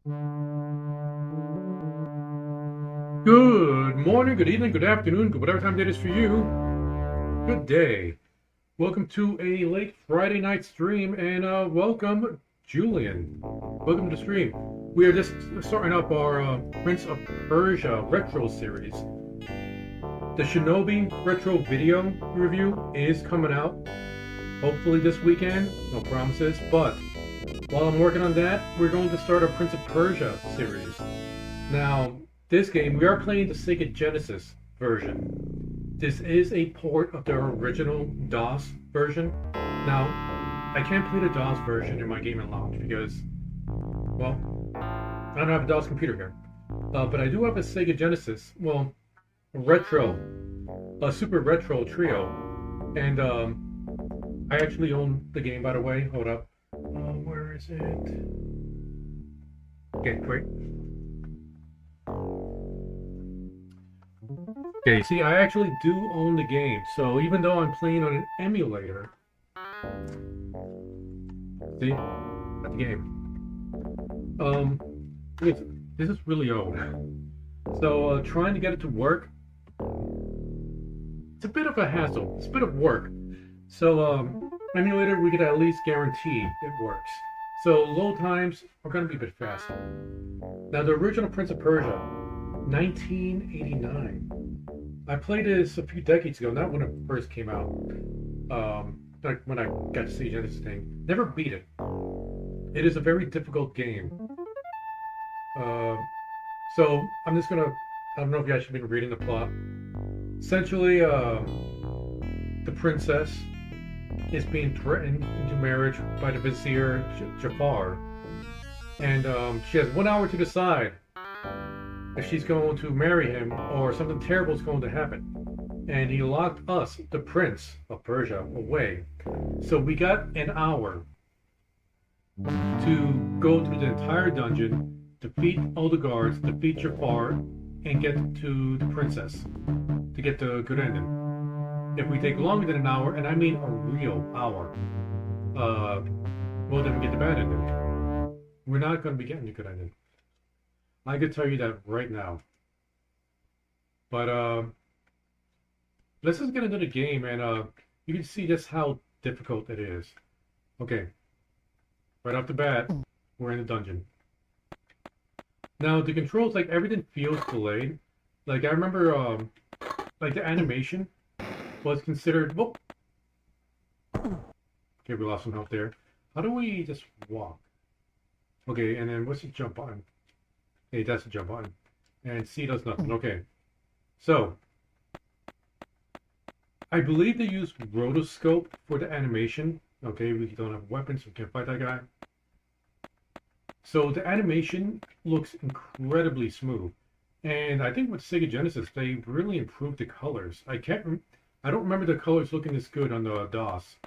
Good morning, good evening, good afternoon, good whatever time it is for you. Good day. Welcome to a late Friday night stream, and welcome, Julian. Welcome to the stream. We are just starting up our Prince of Persia retro series. The Shinobi retro video review is coming out, hopefully this weekend. No promises, but while I'm working on that, we're going to start our Prince of Persia series. Now, this game, we are playing the Sega Genesis version. This is a port of the original DOS version. Now, I can't play the DOS version in my gaming lounge because, well, I don't have a DOS computer here. But I do have a Sega Genesis, well, a super retro trio. And I actually own the game, by the way. Hold up. Where is it? Okay, wait. Okay, see, I actually do own the game, so even though I'm playing on an emulator, see, that's the game. This is really old, so trying to get it to work, it's a bit of a hassle. It's a bit of work. So emulator, we could at least guarantee it works. So load times are going to be a bit faster. Now, the original Prince of Persia, 1989. I played this a few decades ago, not when it first came out. Like when I got to see Genesis thing. Never beat it. It is a very difficult game. So I'm just gonna. I don't know if you guys have been reading the plot. Essentially, the princess is being threatened into marriage by the vizier Jafar, and she has 1 hour to decide if she's going to marry him or something terrible is going to happen. And he locked us, the Prince of Persia, away. So we got an hour to go through the entire dungeon, defeat all the guards, defeat Jafar, and get to the princess to get the good ending. If we take longer than an hour, and I mean a real hour, well, then we get the bad ending. We're not going to be getting the good ending. I could tell you that right now. But let's just get into the game, and you can see just how difficult it is. Okay, right off the bat, we're in the dungeon. Now the controls, like everything feels delayed. Like I remember, like the animation was considered. Whoop. Okay, we lost some health there. How do we just walk? Okay, and then what's the jump button? Hey, that's the jump button. And C does nothing. Okay. So, I believe they use rotoscope for the animation. Okay, we don't have weapons, so we can't fight that guy. So the animation looks incredibly smooth. And I think with Sega Genesis, they really improved the colors. I don't remember the colors looking this good on the DOS.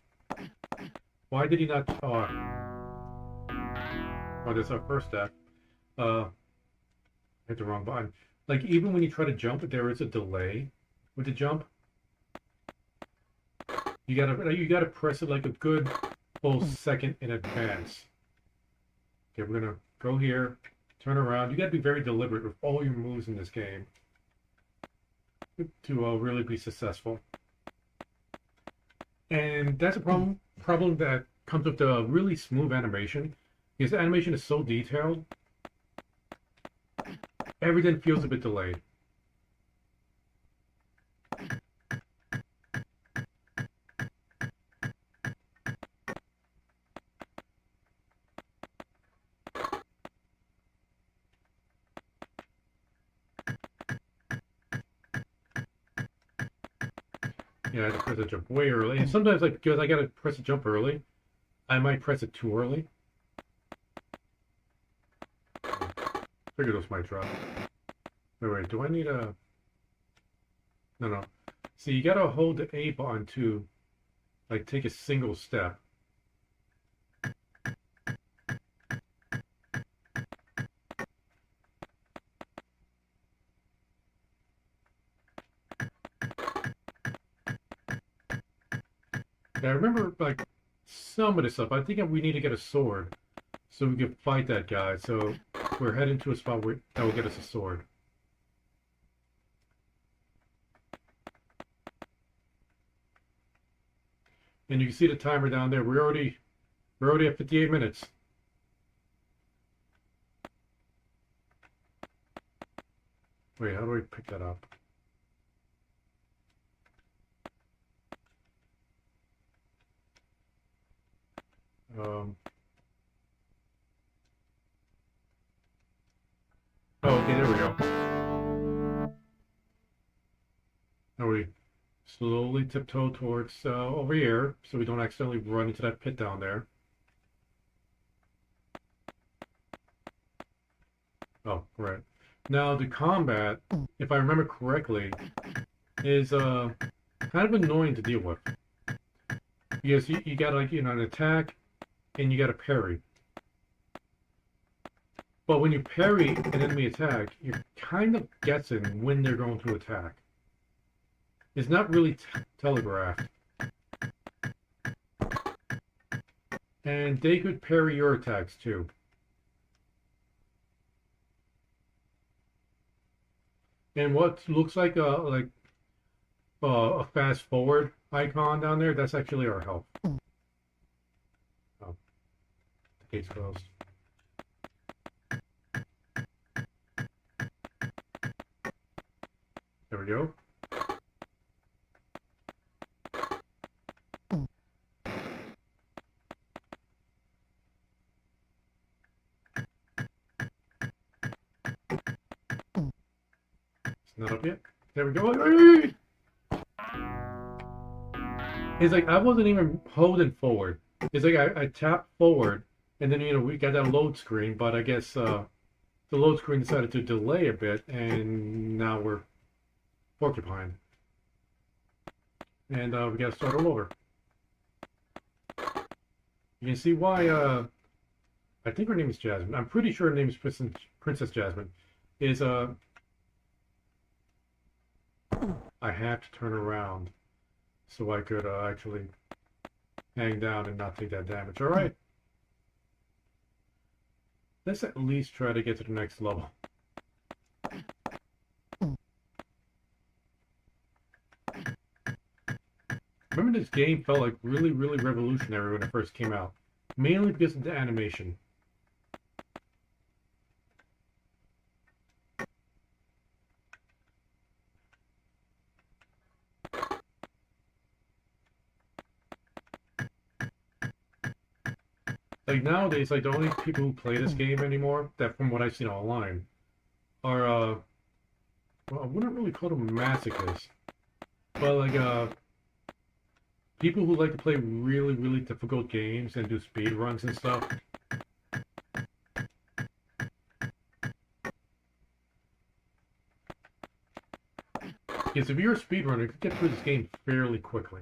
Why did he not... Oh, that's our first step. Hit the wrong button. Like even when you try to jump, there is a delay with the jump. You gotta press it like a good full second in advance. Okay, we're gonna go here, turn around. You gotta be very deliberate with all your moves in this game to really be successful. And that's a problem that comes with the really smooth animation, because the animation is so detailed. Everything feels a bit delayed. Yeah, I have to press the jump way early. And sometimes, like, because I gotta press the jump early, I might press it too early. Figure those might drop. Wait, do I need a... No. See, you gotta hold the A button to, like, take a single step. Yeah, I remember, like, some of this stuff. I think we need to get a sword so we can fight that guy. So we're heading to a spot that will get us a sword. And you can see the timer down there. We're already at 58 minutes. Wait, how do we pick that up? Oh, okay, there we go. Now we slowly tiptoe towards over here, so we don't accidentally run into that pit down there. Oh, right. Now the combat, if I remember correctly, is kind of annoying to deal with. Because you got like, you know, an attack and you got a parry. But when you parry an enemy attack, you're kind of guessing when they're going to attack. It's not really telegraphed. And they could parry your attacks too. And what looks like a fast forward icon down there, that's actually our health. Oh, the gate's closed. There we go. It's not up yet. There we go. It's like I wasn't even holding forward. It's like I tapped forward, and then, you know, we got that load screen, but I guess the load screen decided to delay a bit, and now we're porcupine. And we gotta start all over. You can see why, I think her name is Jasmine. I'm pretty sure her name is Princess Jasmine. Is, I have to turn around so I could actually hang down and not take that damage. Alright. Let's at least try to get to the next level. Remember, this game felt like really, really revolutionary when it first came out. Mainly because of the animation. Like nowadays, like the only people who play this game anymore, that from what I've seen online, are well, I wouldn't really call them masochists, but like people who like to play really, really difficult games and do speed runs and stuff. Because if you're a speedrunner, you can get through this game fairly quickly.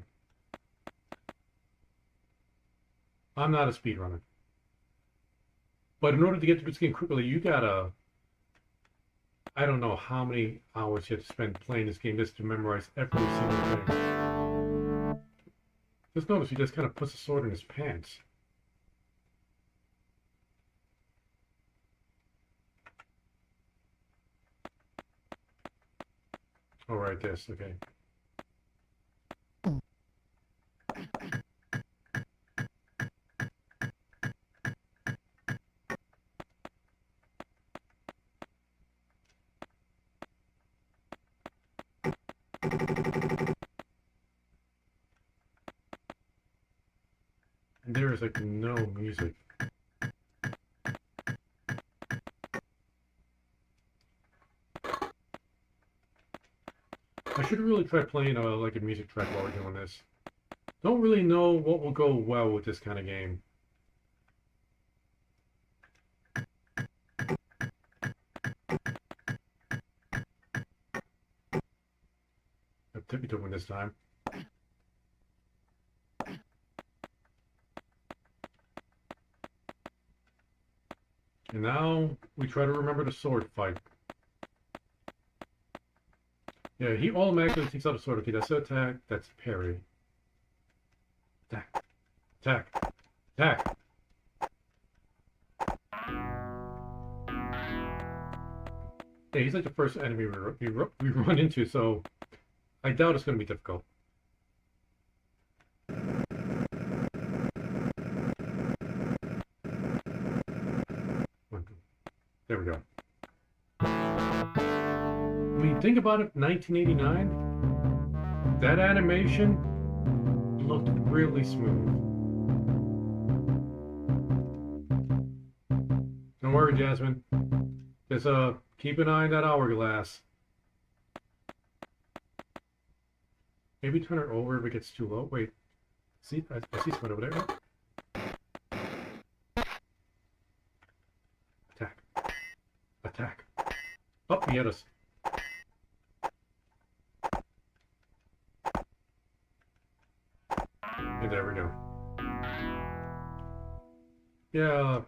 I'm not a speedrunner. But in order to get through this game quickly, you gotta... I don't know how many hours you have to spend playing this game just to memorize every single thing. Just notice he just kind of puts a sword in his pants. Oh, right, this, okay. And there is like no music. I should really try playing like a music track while we're doing this. Don't really know what will go well with this kind of game. I'm tippy-toeing this time. And now we try to remember the sword fight. Yeah, he automatically takes out a sword. Okay, that's attack, that's parry. Attack. Attack. Attack. Yeah, he's like the first enemy we run into, so I doubt it's going to be difficult. There we go. When you think about it, 1989, that animation looked really smooth. Don't worry, Jasmine. Just keep an eye on that hourglass. Maybe turn it over if it gets too low. Wait, see, I see someone over there. Attack! Attack! Oh, he hit us. And there we go. Yeah,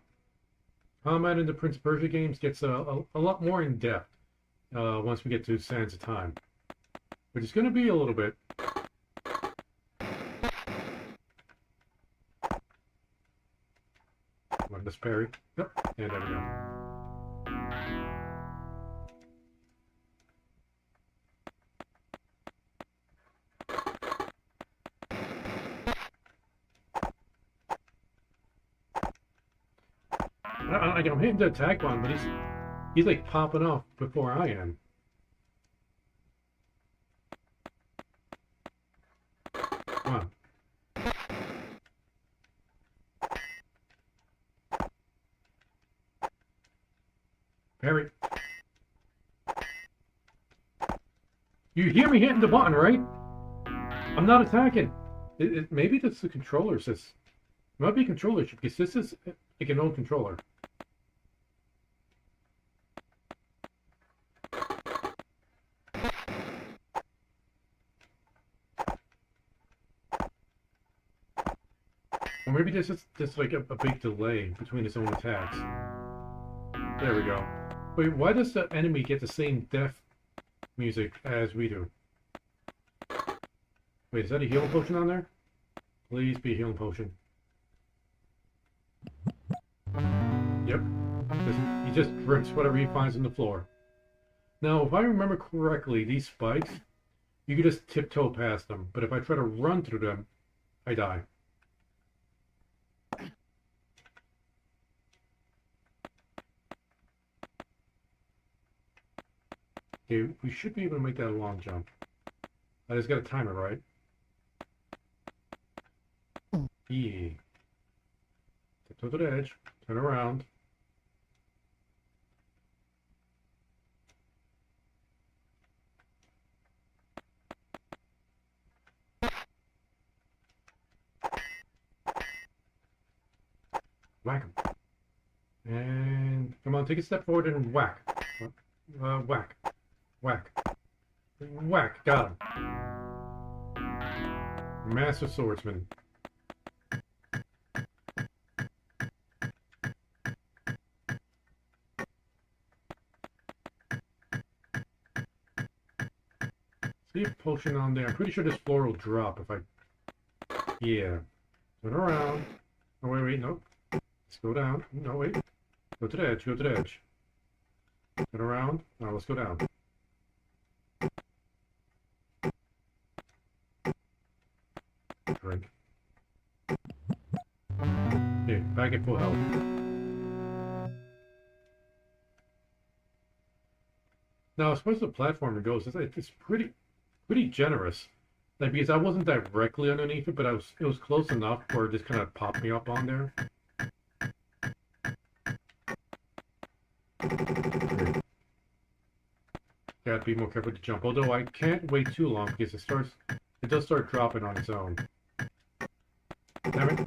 combat in the Prince of Persia games gets a lot more in depth once we get to Sands of Time, which is going to be a little bit. Let us parry. Yep, and there we go. I'm hitting the attack button, but he's like popping off before I am. Come on. Parry. You hear me hitting the button, right? I'm not attacking. Maybe that's the controller system. It might be a controller issue because this is like an old controller. Or maybe this is just like a big delay between his own attacks. There we go. Wait, why does the enemy get the same death music as we do? Wait, is that a healing potion on there? Please be a healing potion. Yep. He just drinks whatever he finds on the floor. Now, if I remember correctly, these spikes, you can just tiptoe past them. But if I try to run through them, I die. Okay, we should be able to make that a long jump. I just gotta time it right. Yeah. Tiptoe to the edge, turn around. Whack him. And come on, take a step forward and whack. Whack. Whack. Whack. Got him. Master swordsman. See a potion on there. I'm pretty sure this floor will drop if I... Yeah. Turn around. Oh, wait, no. Let's go down. No, wait. Go to the edge, go to the edge. Turn around. Now let's go down. Drink. Okay, back at full health. Now, as far as the platformer goes, it's pretty generous. Like, because I wasn't directly underneath it, but it was close enough where it just kind of popped me up on there. Okay. Gotta be more careful to jump. Although I can't wait too long because it does start dropping on its own. Damn it.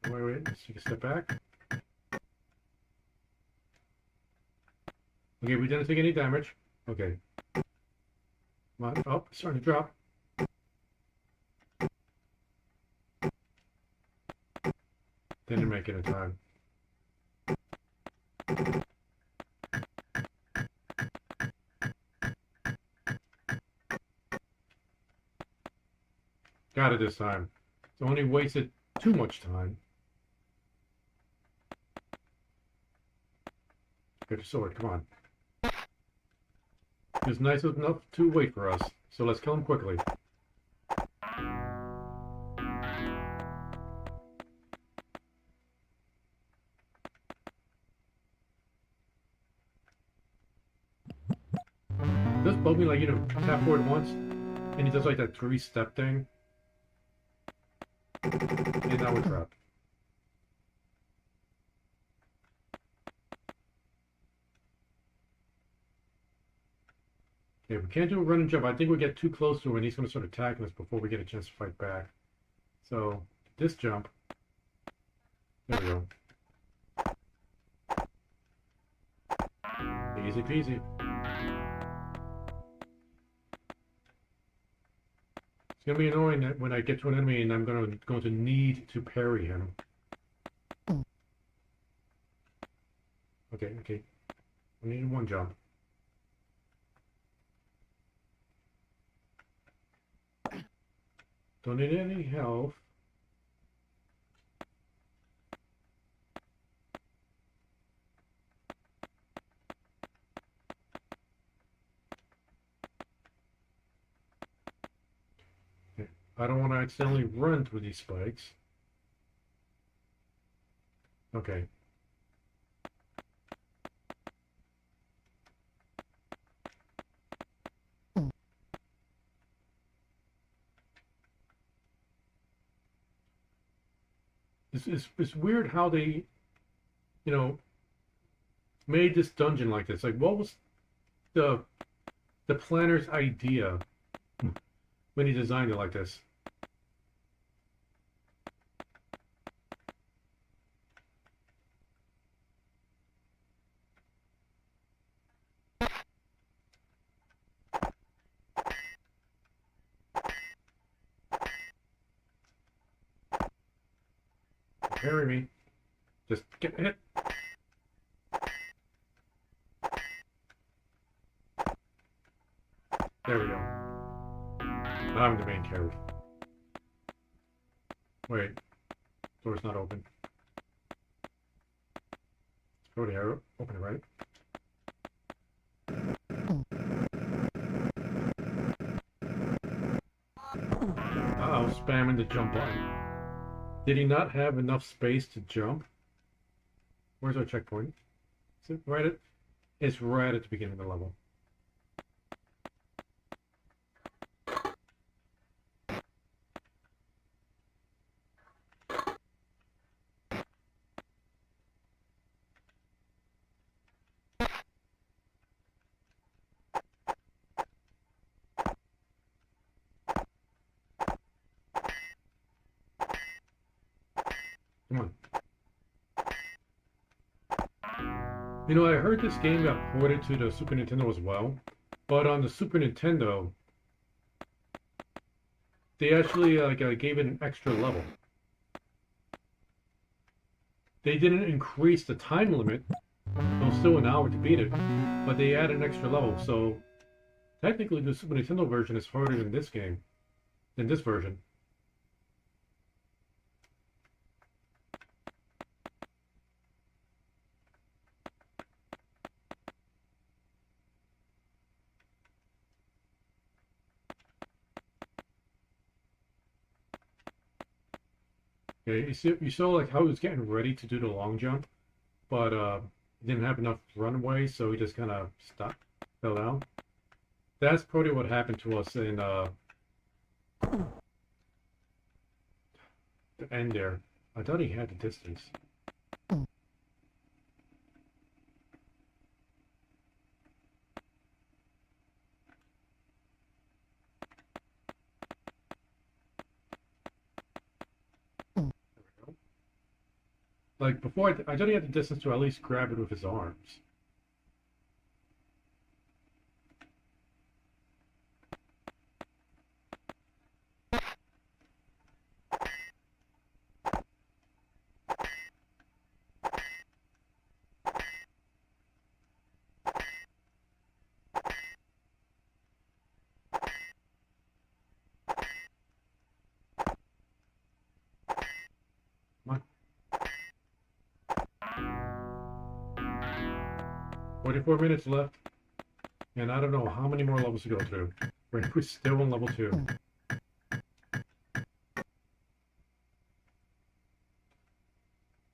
Wait, let's take a step back. Okay, we didn't take any damage. Okay. Come on. Oh, it's starting to drop. Didn't make it in time. Got it this time. It's only wasted too much time. Get a sword, come on. He's nice enough to wait for us, so let's kill him quickly. It does bug me, like, you know, tap forward once, and he does like that 3-step thing. And now we're trapped. Okay, we can't do a run and jump. I think we get too close to him and he's going to start attacking us before we get a chance to fight back. So, this jump. There we go. Easy peasy. It's going to be annoying that when I get to an enemy and I'm going to need to parry him. Okay. We need one jump. Don't need any health. Okay. I don't want to accidentally run through these spikes. Okay. It's weird how they, you know, made this dungeon like this. Like, what was the planner's idea when he designed it like this? Parry me. Just get hit. There we go. Now I'm the main character. Wait. Door's not open. Let's go there. Open it, right? Uh-oh, spamming the jump button. Did he not have enough space to jump? Where's our checkpoint? Is it right at... It's right at the beginning of the level. Come on. You know, I heard this game got ported to the Super Nintendo as well, but on the Super Nintendo, they actually gave it an extra level. They didn't increase the time limit. It was still an hour to beat it, but they added an extra level. So technically, the Super Nintendo version is harder than this game, than this version. Okay, you saw like how he was getting ready to do the long jump, but he didn't have enough runway, so he just kind of stopped, fell down. That's probably what happened to us in the end there. I thought he had the distance. Like before, I thought he had the distance to at least grab it with his arms. 44 minutes left, and I don't know how many more levels to go through. We're still on level 2.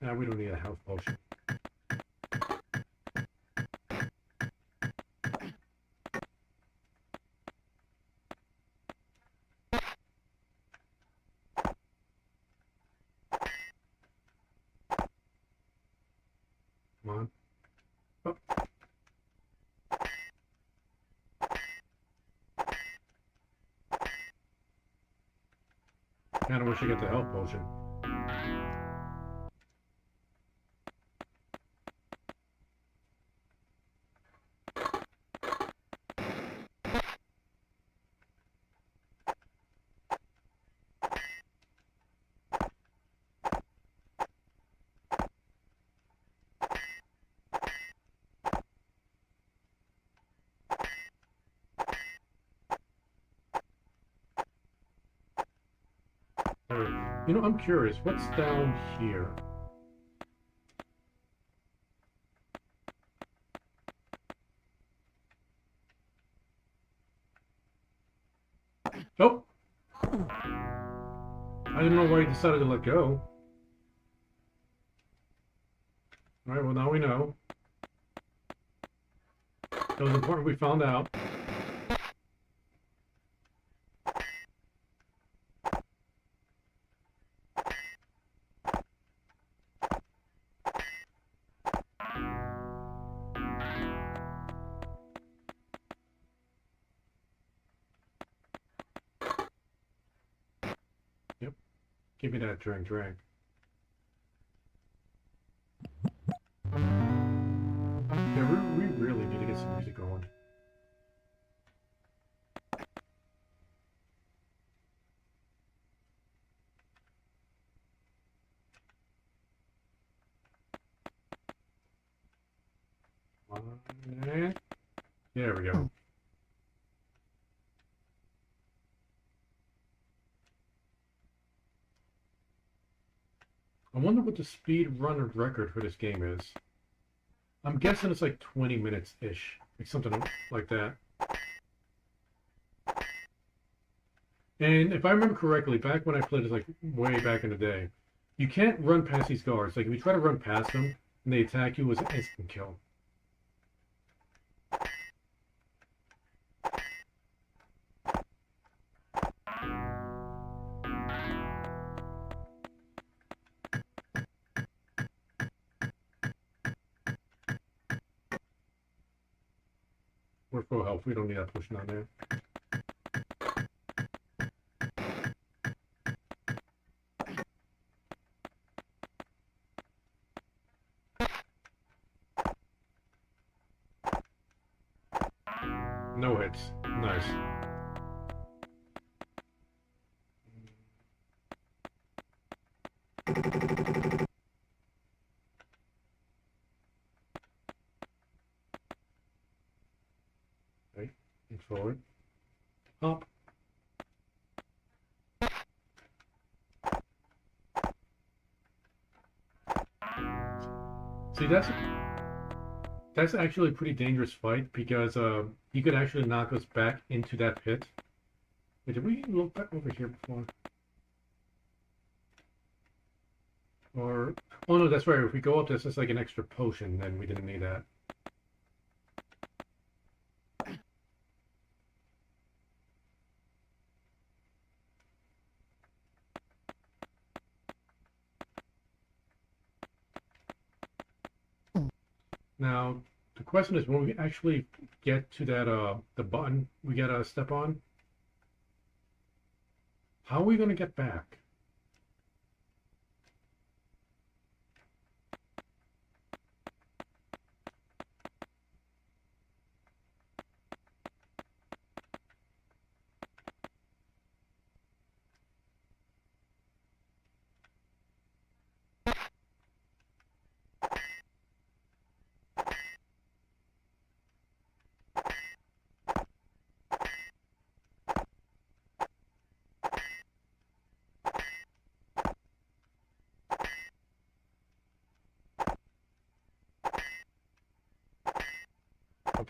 Now we don't need a health potion. Come on. Oh. Kinda wish I get the health potion. You know, I'm curious, what's down here? Oh! I didn't know why he decided to let go. Alright, well now we know. It was important we found out. Yep. Give me that drink. Yeah, we really need to get some music going. And there we go. I wonder what the speed run record for this game is. I'm guessing it's like 20 minutes-ish, like something like that. And if I remember correctly, back when I played this, like way back in the day, you can't run past these guards. Like if you try to run past them and they attack you, it's an instant kill. We're full health. We don't need that pushing on there. No hits. Nice. Okay. And forward. Up. See, that's actually a pretty dangerous fight because he could actually knock us back into that pit. Wait, did we look back over here before? Or, oh no, that's right. If we go up this, it's like an extra potion, then we didn't need that. Now, the question is, when we actually get to that, the button we gotta step on, how are we gonna get back?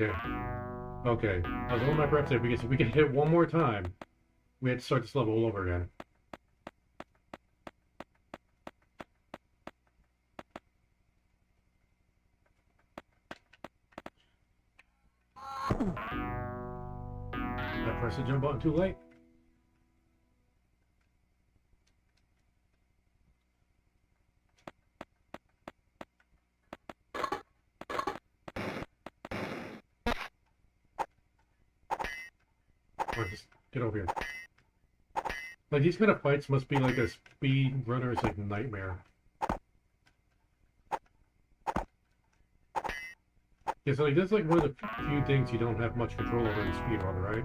Okay. Okay. I was holding my breath there because if we get hit one more time, we had to start this level all over again. I pressed the jump button too late. Or just get over here. Like, these kind of fights must be like a speed runner's like nightmare. Yeah, so like that's like one of the few things you don't have much control over in speedrun, right?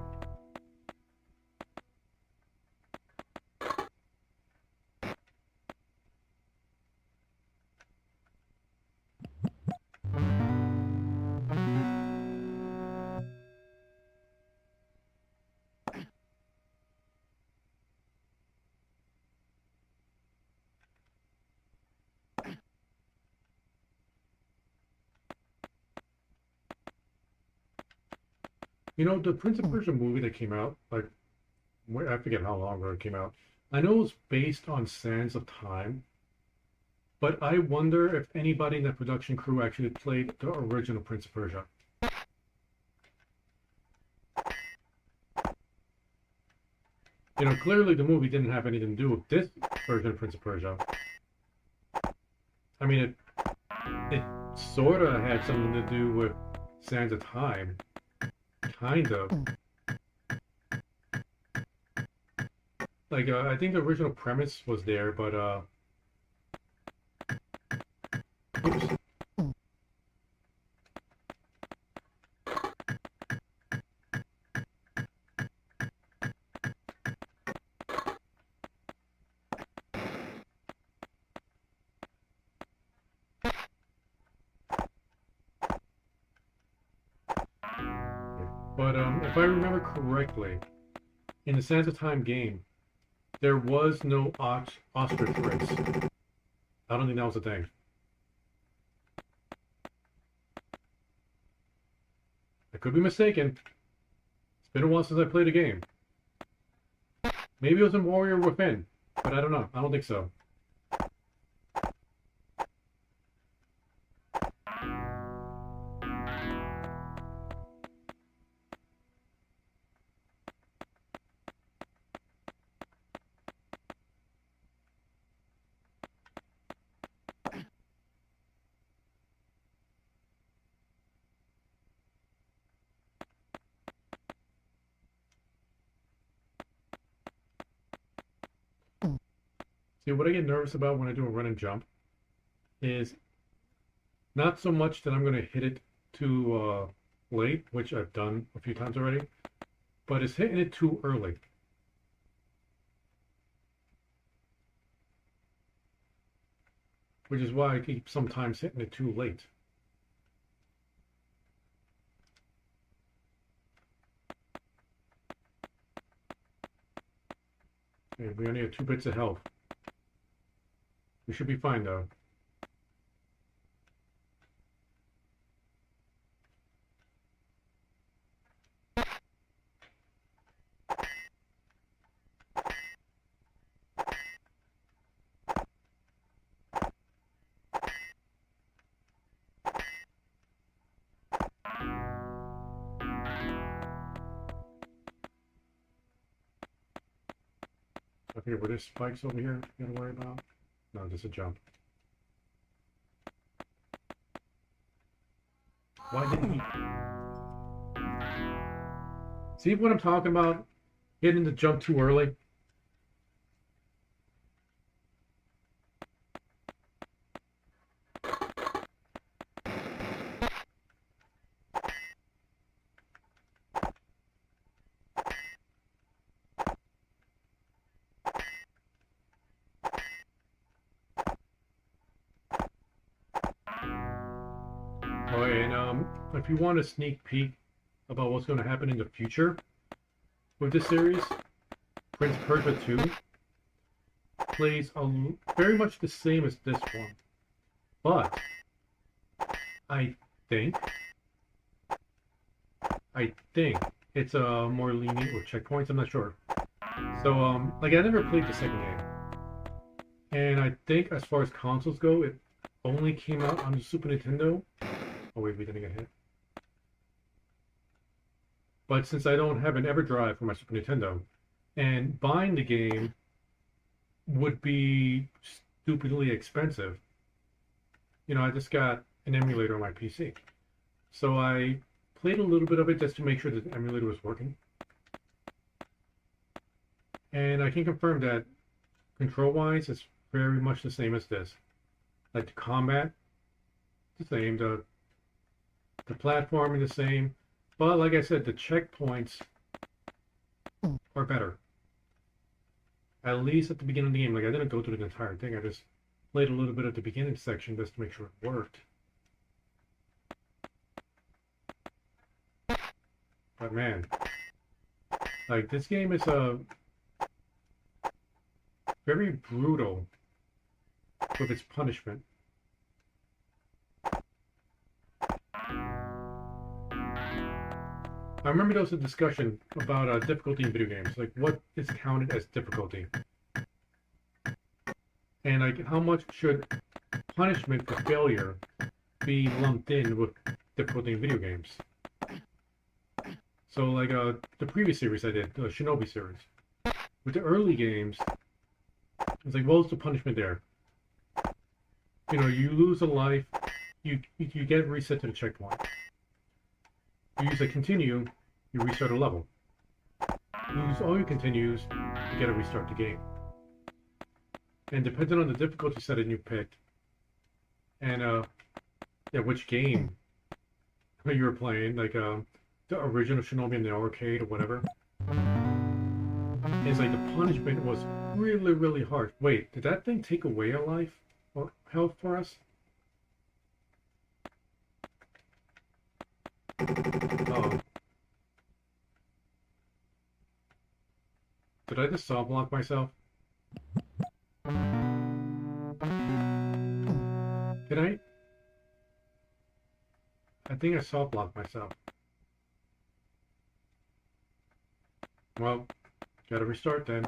You know, the Prince of Persia movie that came out, like, I forget how long ago it came out. I know it was based on Sands of Time, but I wonder if anybody in the production crew actually played the original Prince of Persia. You know, clearly the movie didn't have anything to do with this version of Prince of Persia. I mean, it sort of had something to do with Sands of Time. Kind of. Like, I think the original premise was there, but, oops. But, if I remember correctly, in the Sands of Time game, there was no ostrich race. I don't think that was a thing. I could be mistaken. It's been a while since I played a game. Maybe it was in Warrior Within, but I don't know. I don't think so. See, what I get nervous about when I do a run and jump is not so much that I'm going to hit it too late, which I've done a few times already, but it's hitting it too early. Which is why I keep sometimes hitting it too late. Okay, we only have 2 bits of health. We should be fine though. I forget what this spikes over here you gotta worry about. No, just a jump. Why didn't he? See what I'm talking about? Hitting the jump too early. Oh, and if you want a sneak peek about what's going to happen in the future with this series, Prince of Persia 2 plays very much the same as this one, but I think I think it's more lenient with checkpoints. I'm not sure. So like I never played the second game, and I think as far as consoles go, it only came out on the Super Nintendo. Oh wait, we didn't get hit. But since I don't have an EverDrive for my Super Nintendo, and buying the game would be stupidly expensive, you know, I just got an emulator on my PC. So I played a little bit of it just to make sure that the emulator was working. And I can confirm that control-wise, it's very much the same as this. Like the combat, the same, the platforming the same. But like I said, the checkpoints are better. At least at the beginning of the game. Like I didn't go through the entire thing. I just played a little bit at the beginning section just to make sure it worked. But man, like this game is very brutal with its punishment. I remember there was a discussion about difficulty in video games, like what is counted as difficulty, and like how much should punishment for failure be lumped in with difficulty in video games. So like the previous series I did, the Shinobi series, with the early games, it's like, what's the punishment there? You know, you lose a life, you get reset to the checkpoint. You use a continue, you restart a level. You use all your continues, you gotta restart the game. And depending on the difficulty setting you picked, and yeah, which game you were playing, like the original Shinobi in the arcade or whatever, it's like the punishment was really, really harsh. Wait, did that thing take away a life or health for us? Oh. Did I just soft block myself? Did I? I think I soft blocked myself. Well, gotta restart then.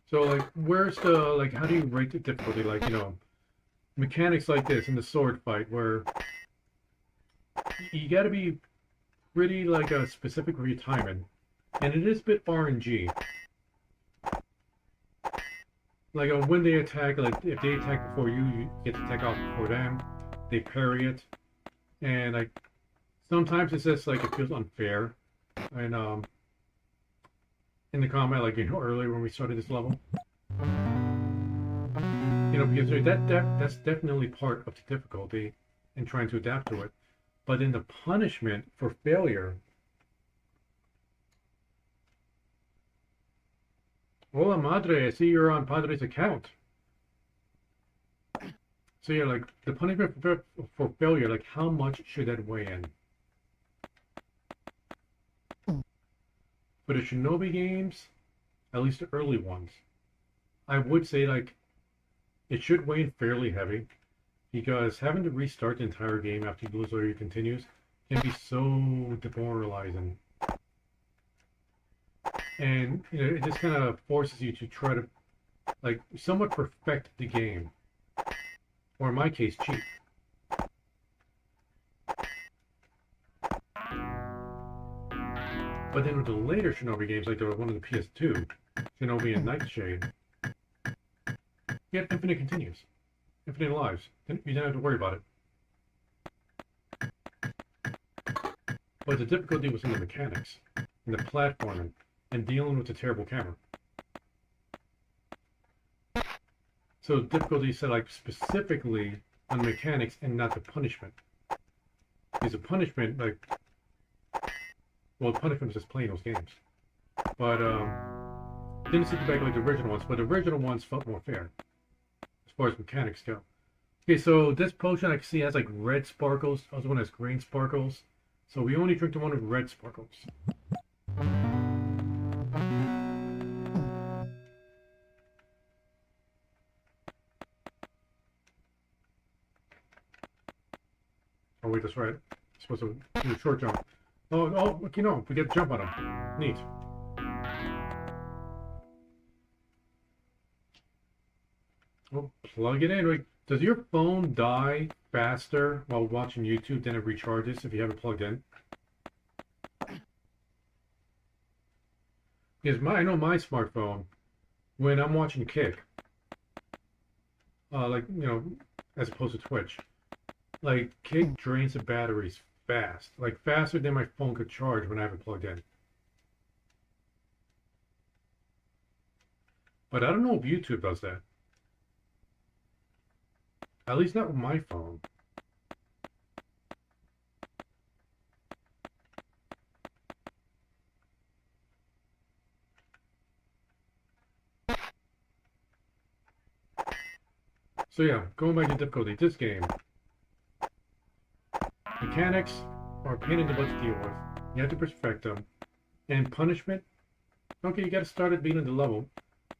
So like, where's the, like, how do you rate the difficulty? Like, you know, mechanics like this in the sword fight where you got to be pretty like a specific with your timing, and it is a bit RNG. Like when they attack, like if they attack before you, you get to attack off before them. They parry it, and like sometimes it's just like it feels unfair. And in the combat, like you know earlier when we started this level, you know, because that's definitely part of the difficulty in trying to adapt to it. But in the punishment for failure, hola madre, I see you're on Padre's account. So yeah, like the punishment for failure, like how much should that weigh in? For the Shinobi games, at least the early ones, I would say like it should weigh in fairly heavy, because having to restart the entire game after you lose all your continues can be so demoralizing. And you know, it just kind of forces you to try to like somewhat perfect the game, or in my case, cheat. But then with the later Shinobi games, like the one on the PS2, Shinobi and Nightshade, you have infinite continues, infinite lives. You don't have to worry about it. But the difficulty was in the mechanics, in the platforming, and dealing with the terrible camera. So the difficulty is set like specifically on the mechanics and not the punishment. Because the punishment, like, well, the punishment was just playing those games. But didn't sit back like the original ones, but the original ones felt more fair as far as mechanics go. Okay, so this potion I can see has like red sparkles. The other one has green sparkles. So we only drink the one with red sparkles. Oh wait, that's right. I'm supposed to do a short jump. Oh, look, you know, we get to jump on him. Neat. Oh, plug it in. Wait, does your phone die faster while watching YouTube than it recharges if you have it plugged in? Because I know my smartphone, when I'm watching Kick, like, you know, as opposed to Twitch, like, Kick drains the batteries fast. Like, faster than my phone could charge when I have it plugged in. But I don't know if YouTube does that. At least not with my phone. So yeah, going back to difficulty, this game. Mechanics are a pain in the butt to deal with. You have to perfect them. And punishment, okay, you gotta start at beating the level.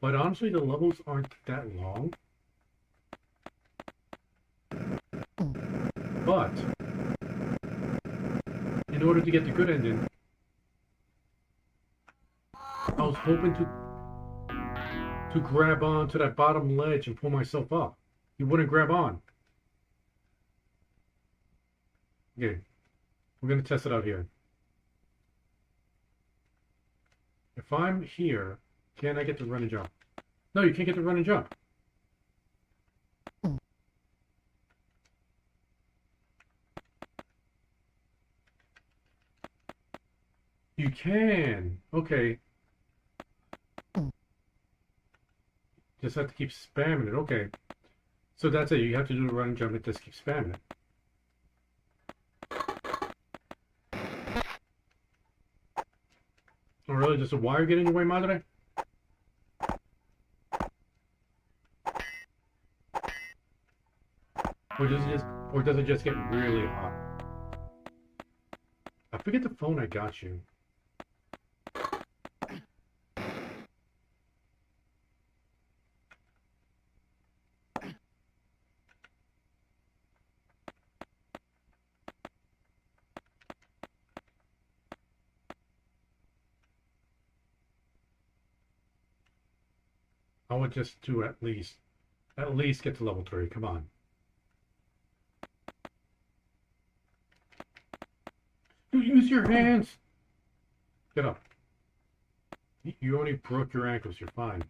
But honestly, the levels aren't that long. But in order to get the good ending, I was hoping to grab onto that bottom ledge and pull myself up. He wouldn't grab on. Okay, we're gonna test it out here. If I'm here, can I get the run and jump? No, you can't get the run and jump. You can. Okay. Just have to keep spamming it. Okay. So that's it. You have to do the run and jump and just keep spamming it. Oh, really? Does a wire get in your way, madre? Or does it just get really hot? I forget the phone I got you. I would just do at least get to level 3. Come on. Use your hands. Get up. You only broke your ankles. You're fine.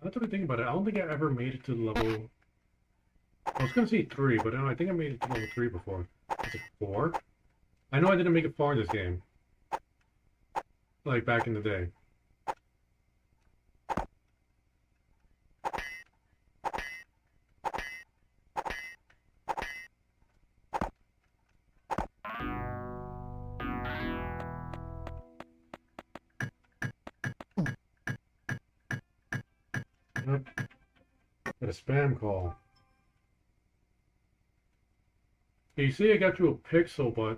That's what I think about it. I don't think I ever made it to level... I was going to say 3, but no, I think I made it to level 3 before. Is it 4? I know I didn't make it far in this game. Like back in the day. Got a spam call. You see I got you a pixel, but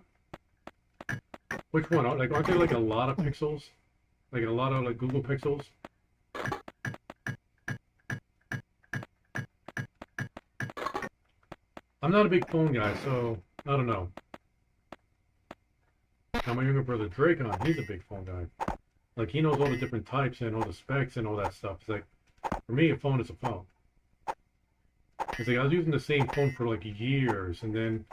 which one? Like, aren't there like a lot of pixels? Like a lot of like Google pixels? I'm not a big phone guy, so I don't know. Now my younger brother Dracon, he's a big phone guy. Like he knows all the different types and all the specs and all that stuff. It's like, for me, a phone is a phone. It's like I was using the same phone for like years, and then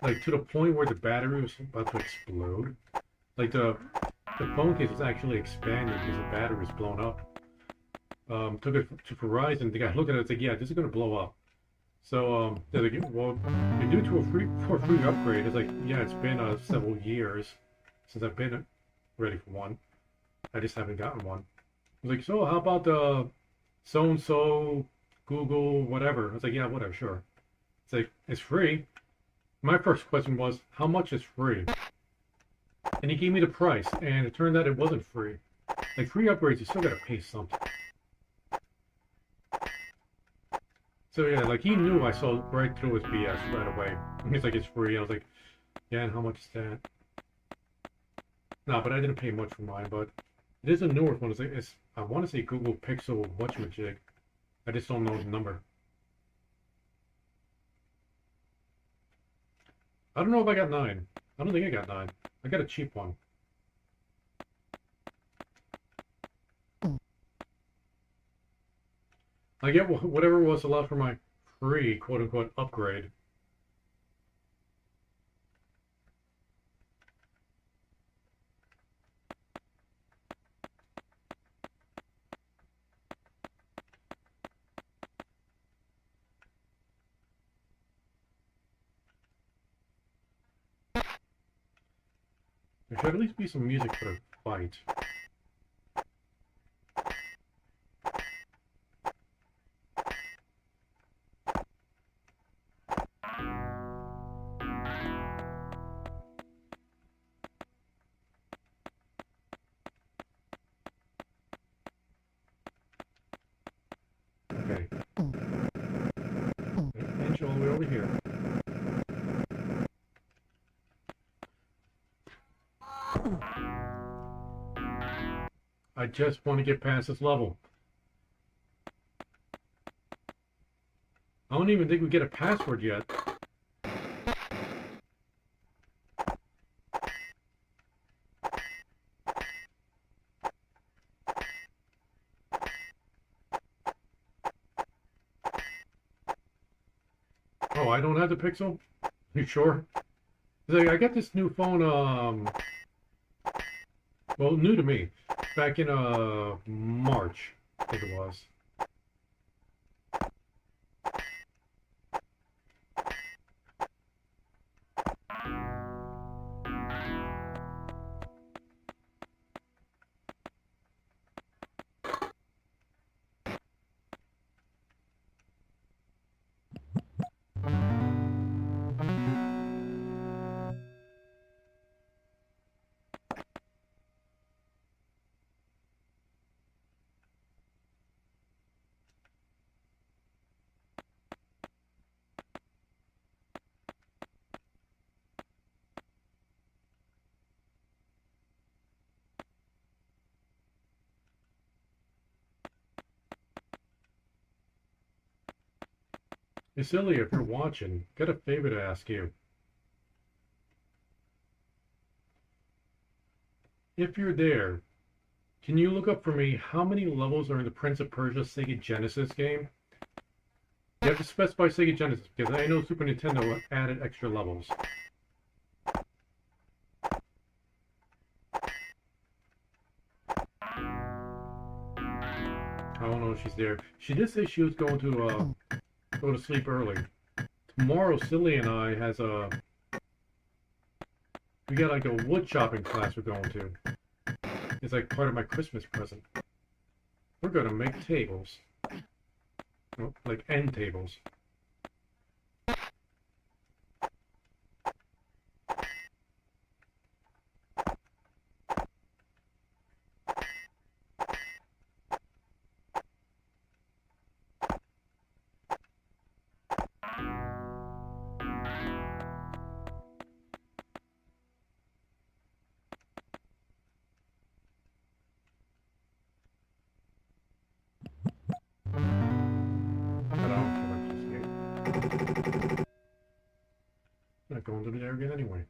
like to the point where the battery was about to explode. Like the phone case was actually expanding because the battery was blown up. Took it to Verizon. The guy looked at it and said, "Yeah, this is gonna blow up." So they're like, "Well, you're due to a free upgrade." It's like, "Yeah, it's been several years since I've been ready for one. I just haven't gotten one." I was like, "So how about the so and so Google whatever?" I was like, "Yeah, whatever, sure." It's like, "It's free." My first question was, how much is free? And he gave me the price, and it turned out it wasn't free. Like, free upgrades, you still gotta pay something. So yeah, like, he knew I saw right through his BS right away. He's like, it's free. I was like, yeah, and how much is that? No, but I didn't pay much for mine, but it is a newer one. It's I want to say Google Pixel whatchamajig. I just don't know the number. I don't know if I got 9. I don't think I got 9. I got a cheap one. I get whatever was allowed for my free quote-unquote upgrade. There should at least be some music for the fight. Okay. Inch all the way over here. I just want to get past this level. I don't even think we get a password yet. Oh, I don't have the Pixel? You sure? Like, I got this new phone, well, new to me, back in, March, I think it was. Hey, Silly, if you're watching, got a favor to ask you. If you're there, can you look up for me how many levels are in the Prince of Persia Sega Genesis game? You have to specify Sega Genesis, because I know Super Nintendo added extra levels. I don't know if she's there. She did say she was going to go to sleep early. Tomorrow, Silly and I has we got like a wood chopping class we're going to. It's like part of my Christmas present. We're gonna make tables. Oh, like end tables. Not going to be there again anyway.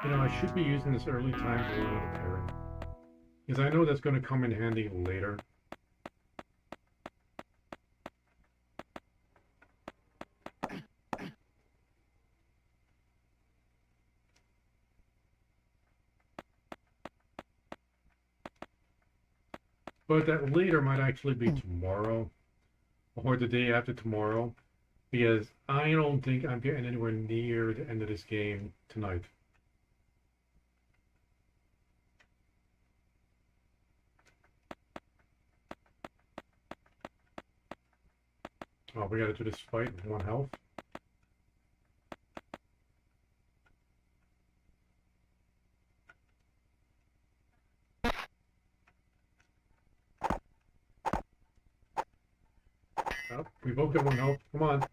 You know, I should be using this early time to learn with a parent. Because I know that's going to come in handy later. But that later might actually be tomorrow. Or the day after tomorrow. because I don't think I'm getting anywhere near the end of this game tonight. Oh, we gotta do this fight with 1 health. Oh, we both got 1 health. Come on.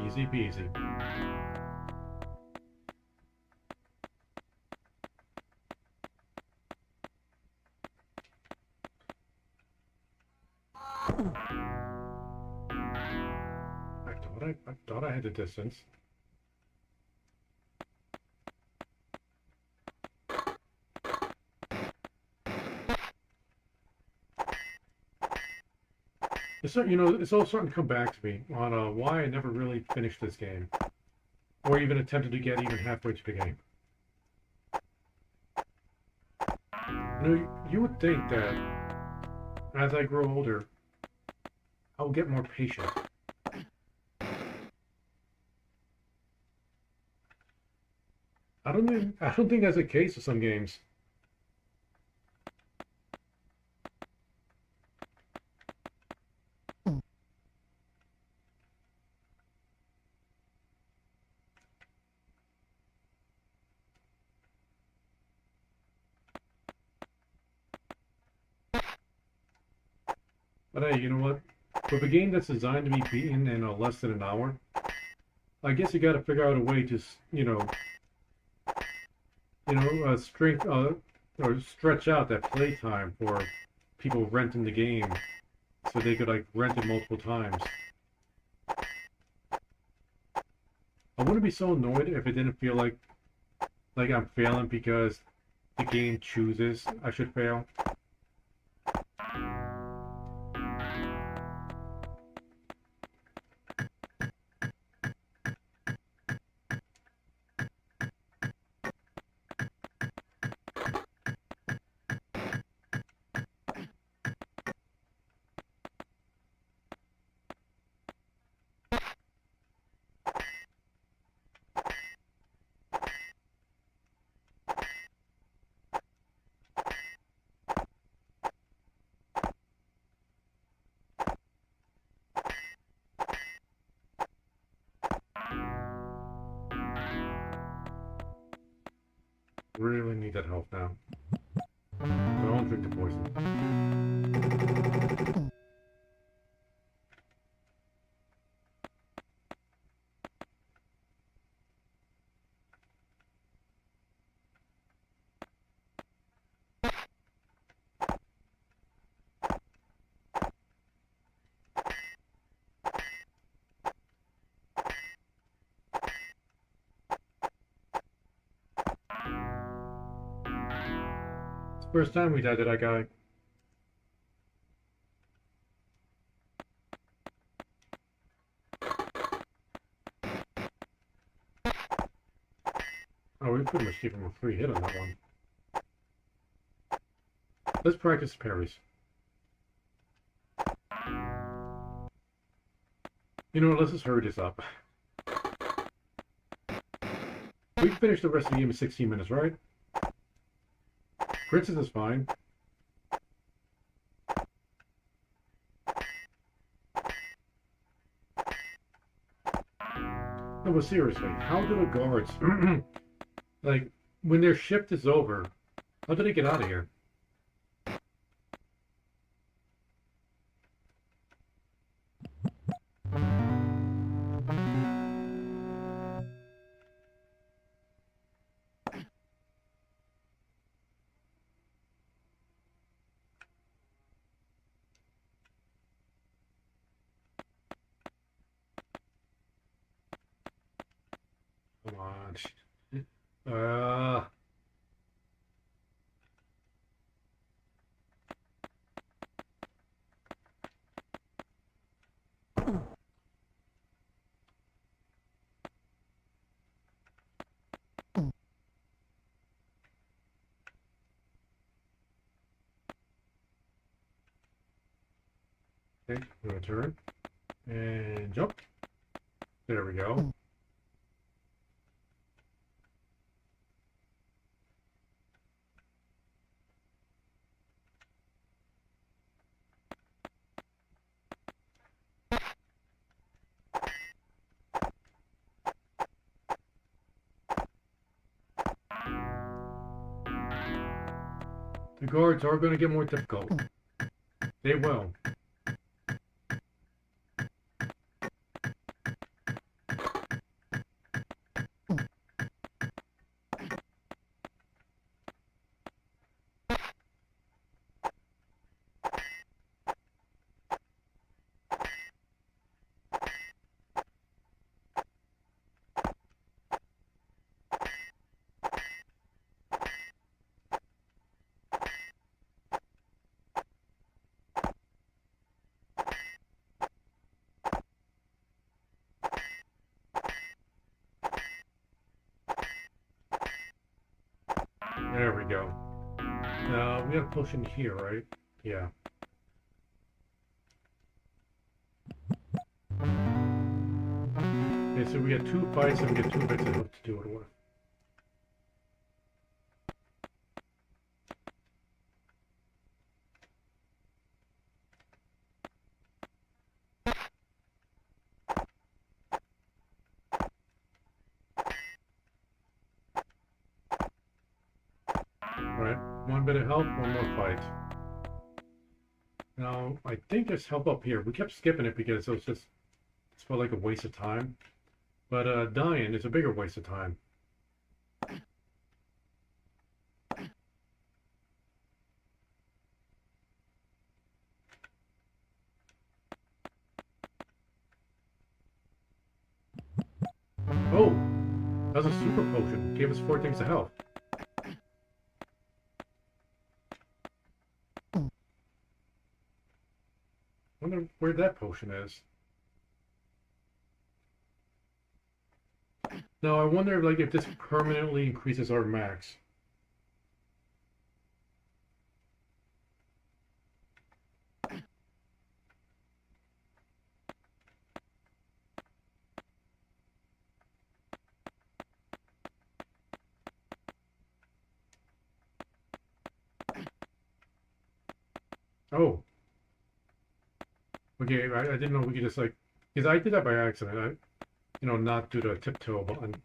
Easy peasy. I thought I had the distance. It's all starting to come back to me on why I never really finished this game, or even attempted to get even halfway to the game. You would think that as I grow older, I'll get more patient. I don't think that's the case with some games. But hey, you know what? With a game that's designed to be beaten in less than an hour, I guess you got to figure out a way to, strength or stretch out that playtime for people renting the game, so they could like rent it multiple times. I wouldn't be so annoyed if it didn't feel like I'm failing because the game chooses I should fail. Really need that help now. Don't drink the poison. It's the first time we died to that guy. Oh, we pretty much gave him a free hit on that one. Let's practice parries. You know what, let's just hurry this up. We finished the rest of the game in 16 minutes, right? Princess is fine. No, but seriously, how do the guards, like, when their shift is over, how do they get out of here? Come on. Okay, we're gonna turn and jump. There we go. The guards are going to get more difficult. They will. There we go. Now, we got a potion here, right? Yeah. Okay, so we got 2 fights and we get 2 bits of help to do it with. Alright, 1 bit of help, 1 more fight. Now, I think there's help up here. We kept skipping it because it felt like a waste of time. But dying is a bigger waste of time. Oh! That was a super potion. Gave us 4 things of health. Wonder where that potion is. Now I wonder like if this permanently increases our max. Oh. Okay, I didn't know we could just like, because I did that by accident. Not do the tiptoe button.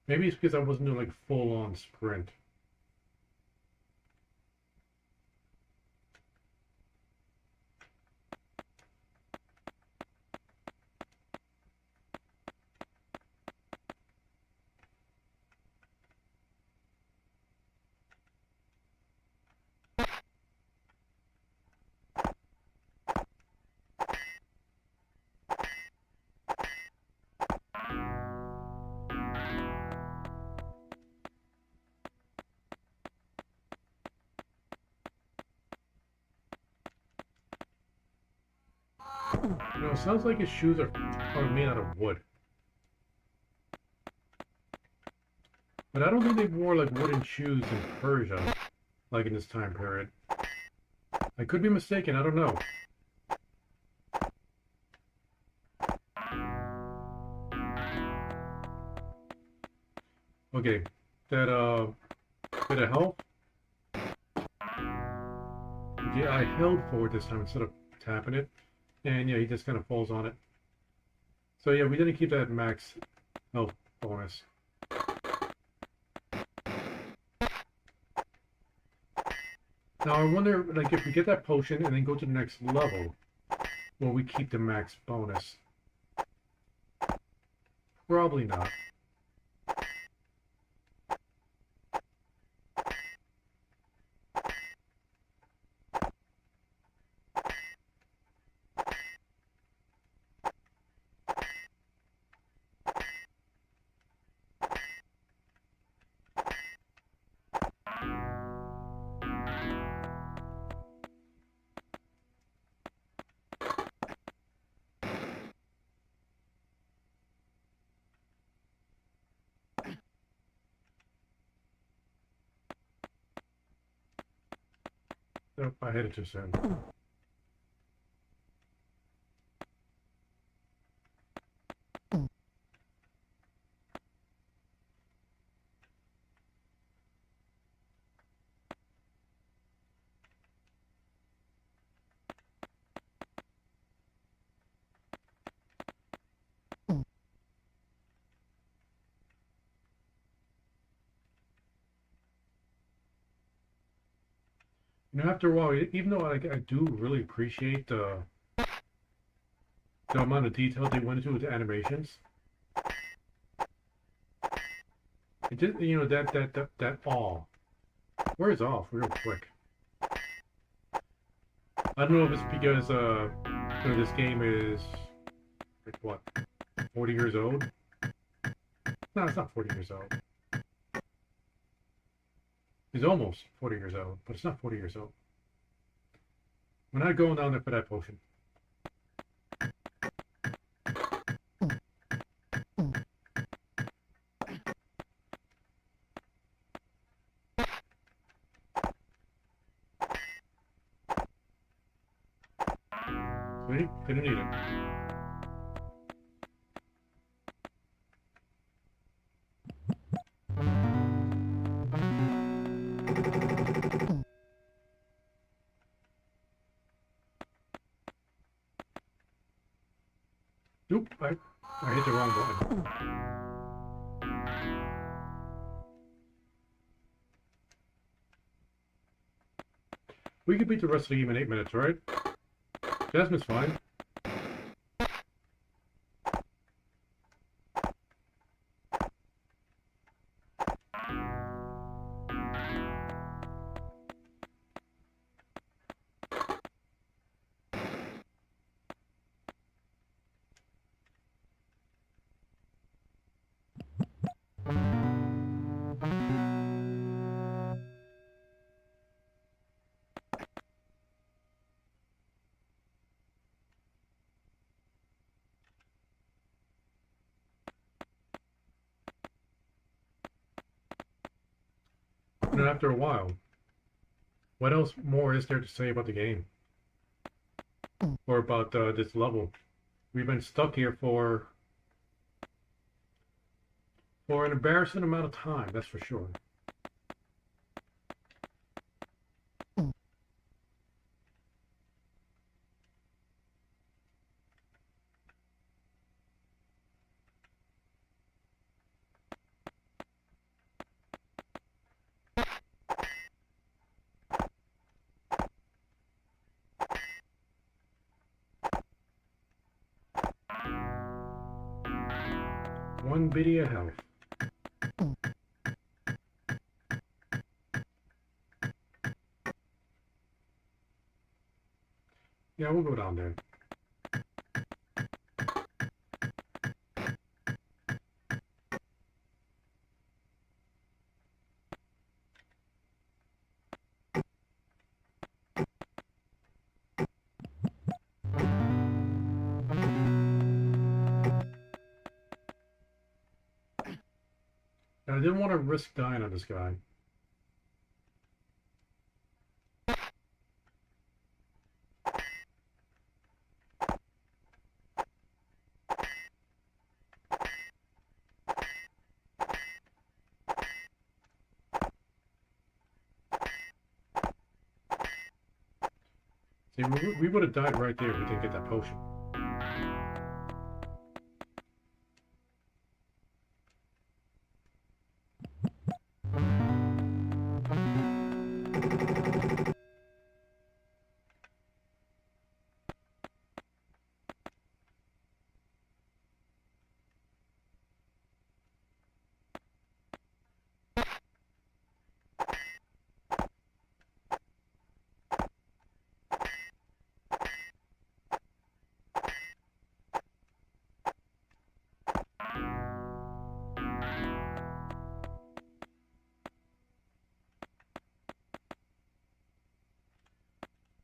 Maybe it's because I wasn't doing like full on sprint. It sounds like his shoes are made out of wood. But I don't think they wore like wooden shoes in Persia, like in this time period. I could be mistaken, I don't know. Okay, that bit of health. Yeah, I held forward this time instead of tapping it. And yeah, he just kind of falls on it. So yeah, we didn't keep that max health bonus. Now I wonder, like, if we get that potion and then go to the next level, will we keep the max bonus? Probably not. Nope, I hit it too soon. You know, after a while, even though I do really appreciate the amount of detail they went into with the animations, it just, you know, that awe wears off real quick. I don't know if it's because you know, this game is like what, 40 years old? No, it's not 40 years old. It's almost 40 years old, but it's not 40 years old. We're not going down there for that potion. See? Didn't need it. Oop, I hit the wrong button. We could beat the rest of the game in 8 minutes, right? Jasmine's fine. And then after a while, what else more is there to say about the game? Or about this level? We've been stuck here for an embarrassing amount of time, that's for sure. One biddy of health. Yeah, we'll go down there. I didn't want to risk dying on this guy. See, we would have died right there if we didn't get that potion.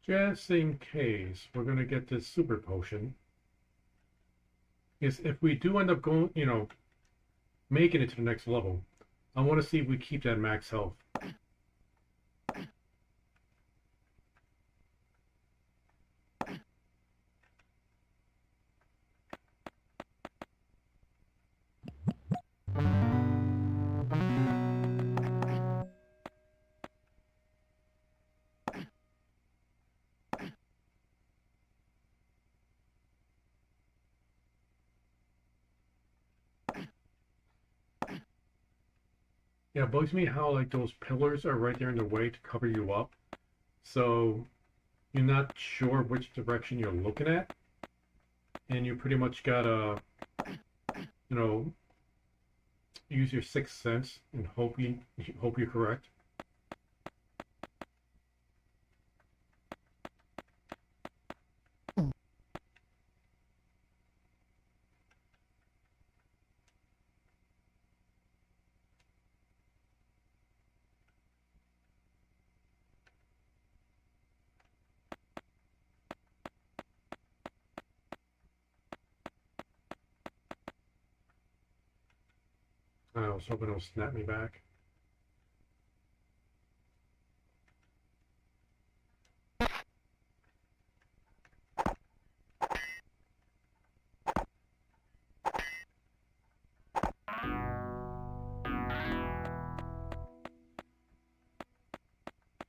Just in case we're going to get this super potion, is if we do end up going, you know, making it to the next level, I want to see if we keep that max health. Yeah, it bugs me how like those pillars are right there in the way to cover you up. So you're not sure which direction you're looking at, and you pretty much gotta, you know, use your sixth sense and hope you're correct. I was hoping it'll snap me back.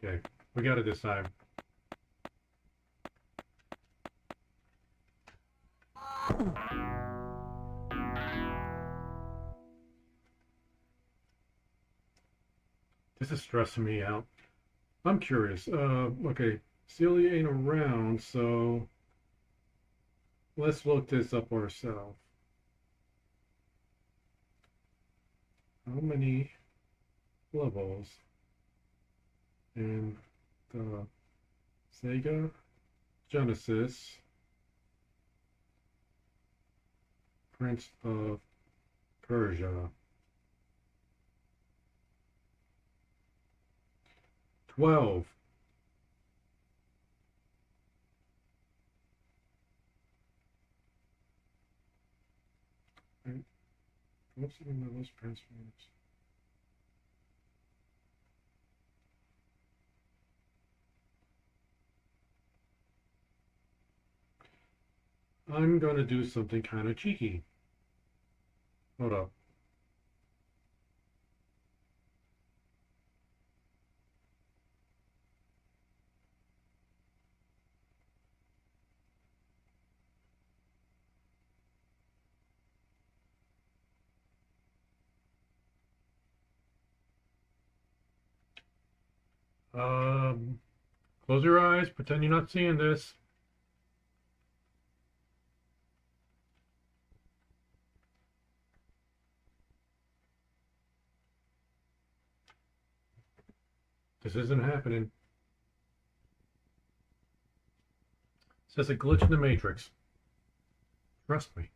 Okay, we got it this time. This is stressing me out. I'm curious. Okay, Celia ain't around, so let's look this up ourselves. How many levels in the Sega Genesis Prince of Persia? 12. Right. What's the most transforms? I'm going to do something kind of cheeky. Hold up. Close your eyes, pretend you're not seeing this. This isn't happening. It says a glitch in the matrix. Trust me.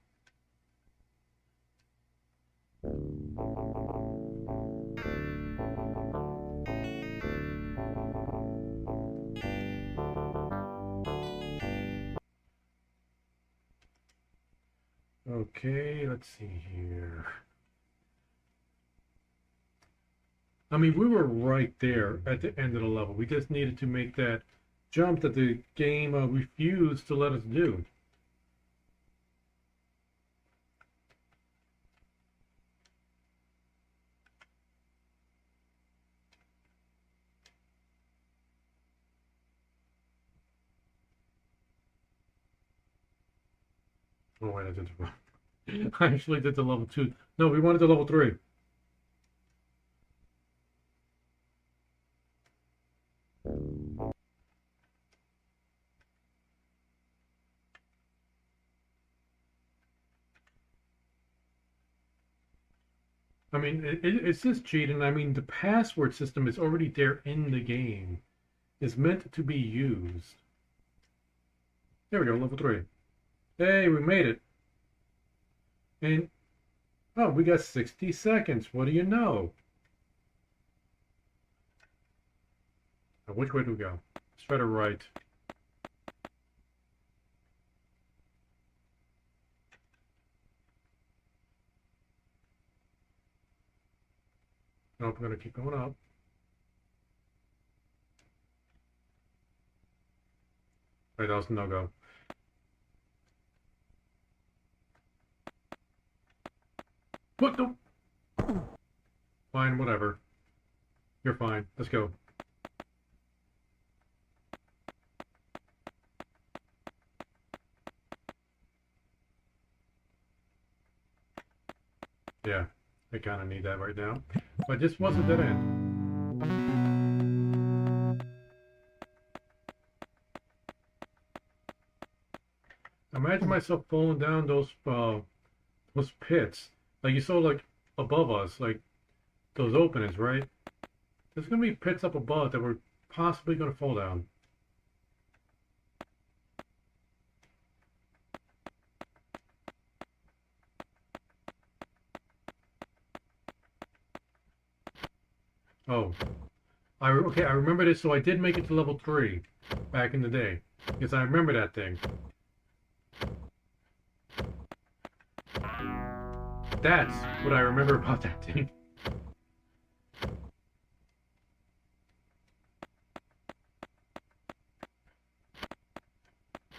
Okay, let's see here. I mean, we were right there at the end of the level. We just needed to make that jump that the game refused to let us do. Oh, wait, I did the wrong. I actually did the level 2. No, we wanted the level 3. I mean, it's just cheating. I mean, the password system is already there in the game. It's meant to be used. There we go, level 3. Hey, we made it. And, oh, we got 60 seconds. What do you know? Now, which way do we go? Let's try to right. Nope, we're going to keep going up. Right, that was no-go. What the? Fine, whatever. You're fine. Let's go. Yeah, I kind of need that right now. But this was a dead end. Imagine myself falling down those pits. Like you saw like above us, like those openings, right? There's gonna be pits up above that we're possibly gonna fall down. Oh, okay. I remember this. So I did make it to level 3 back in the day. Yes, I remember that thing. That's what I remember about that thing.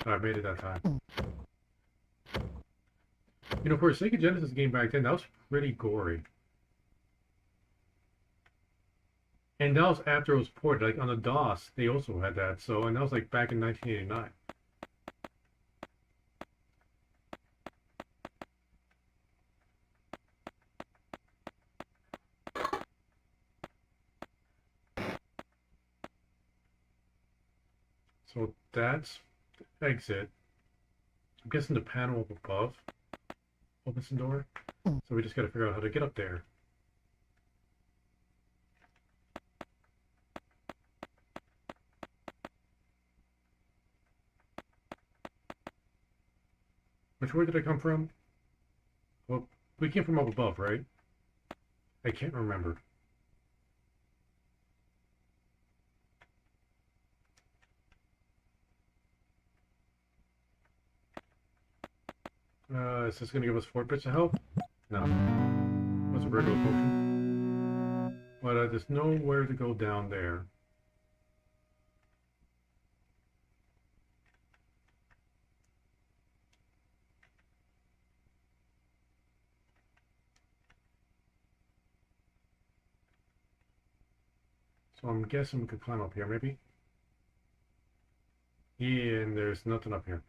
I made it that time. You know, for a Sega Genesis game back then, that was pretty gory. And that was after it was ported. Like on the DOS, they also had that. So, and that was like back in 1989. So that's exit. I'm guessing the panel up above opens the door. So we just gotta figure out how to get up there. Which way did I come from? Well, we came from up above, right? I can't remember. Is this gonna give us 4 bits of health? No. That's a regular potion. But there's nowhere to go down there. So I'm guessing we could climb up here, maybe? Yeah, and there's nothing up here.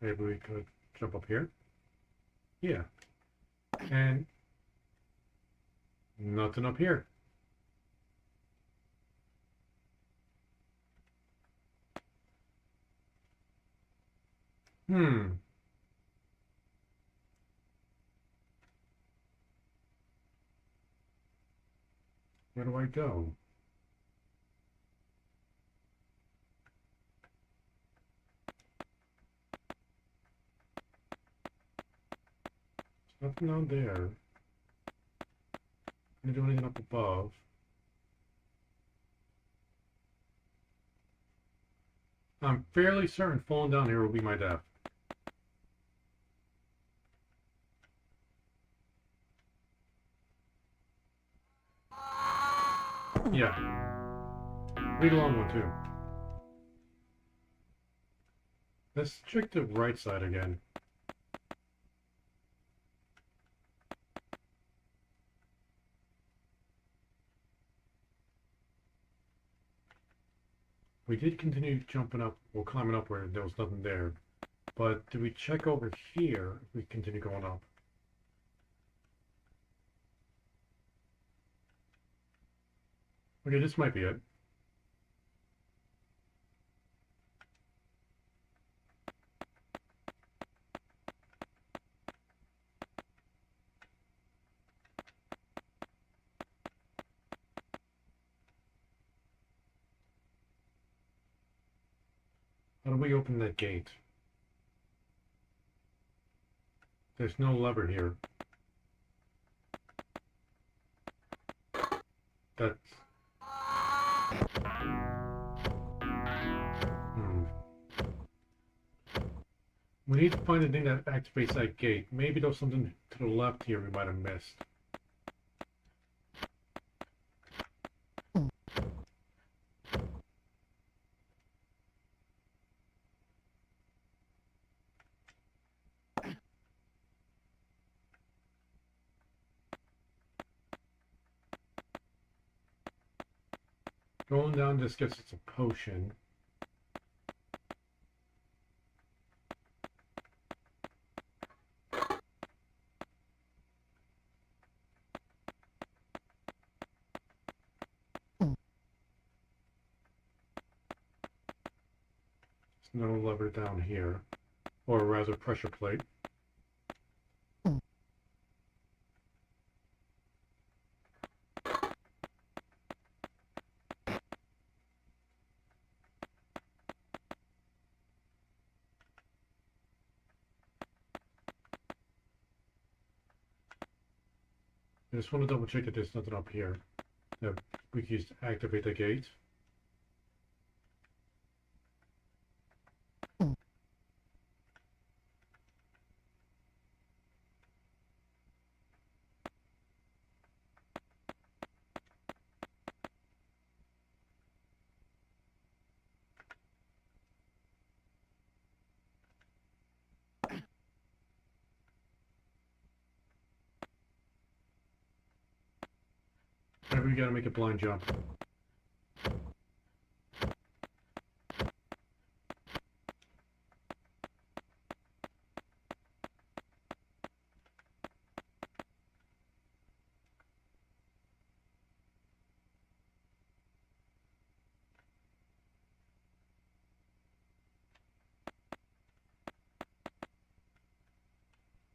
Maybe we could jump up here. Yeah. And nothing up here. Hmm. Where do I go? There's nothing down there. Can I do anything up above? I'm fairly certain falling down here will be my death. Yeah. Pretty long one, too. Let's check the right side again. We did continue jumping up, or climbing up where there was nothing there. But did we check over here if we continue going up? Okay, this might be it. How do we open that gate? There's no lever here. That's... We need to find the thing that activates that gate. Maybe there's something to the left here we might have missed. Going down this gets us a potion. There's no lever down here, or rather pressure plate. I just want to double check that there's nothing up here that we can use to activate the gate. Alright, we gotta make a blind jump.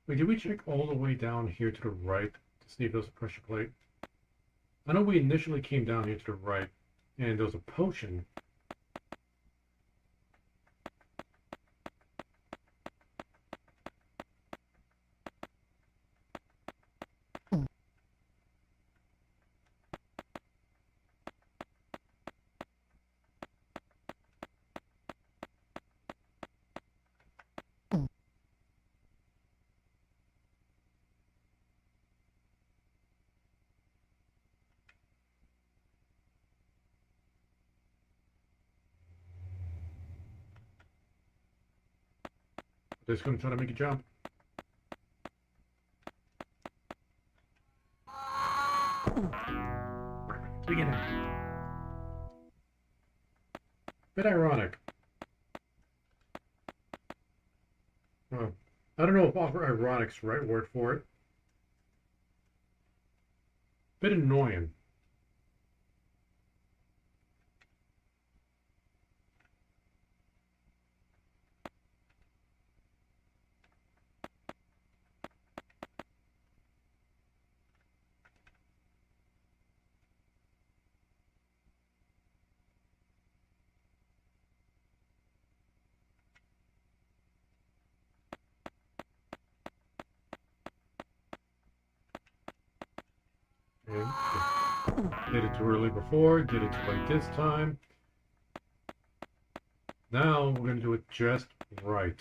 Wait, did we check all the way down here to the right to see if there's a pressure plate? I know we initially came down here to the right, and there was a potion. They're just gonna try to make a jump. Beginning. Bit ironic. Well, I don't know if ironic's the right word for it. Bit annoying. Did it too early before, did it too late this time. Now we're going to do it just right.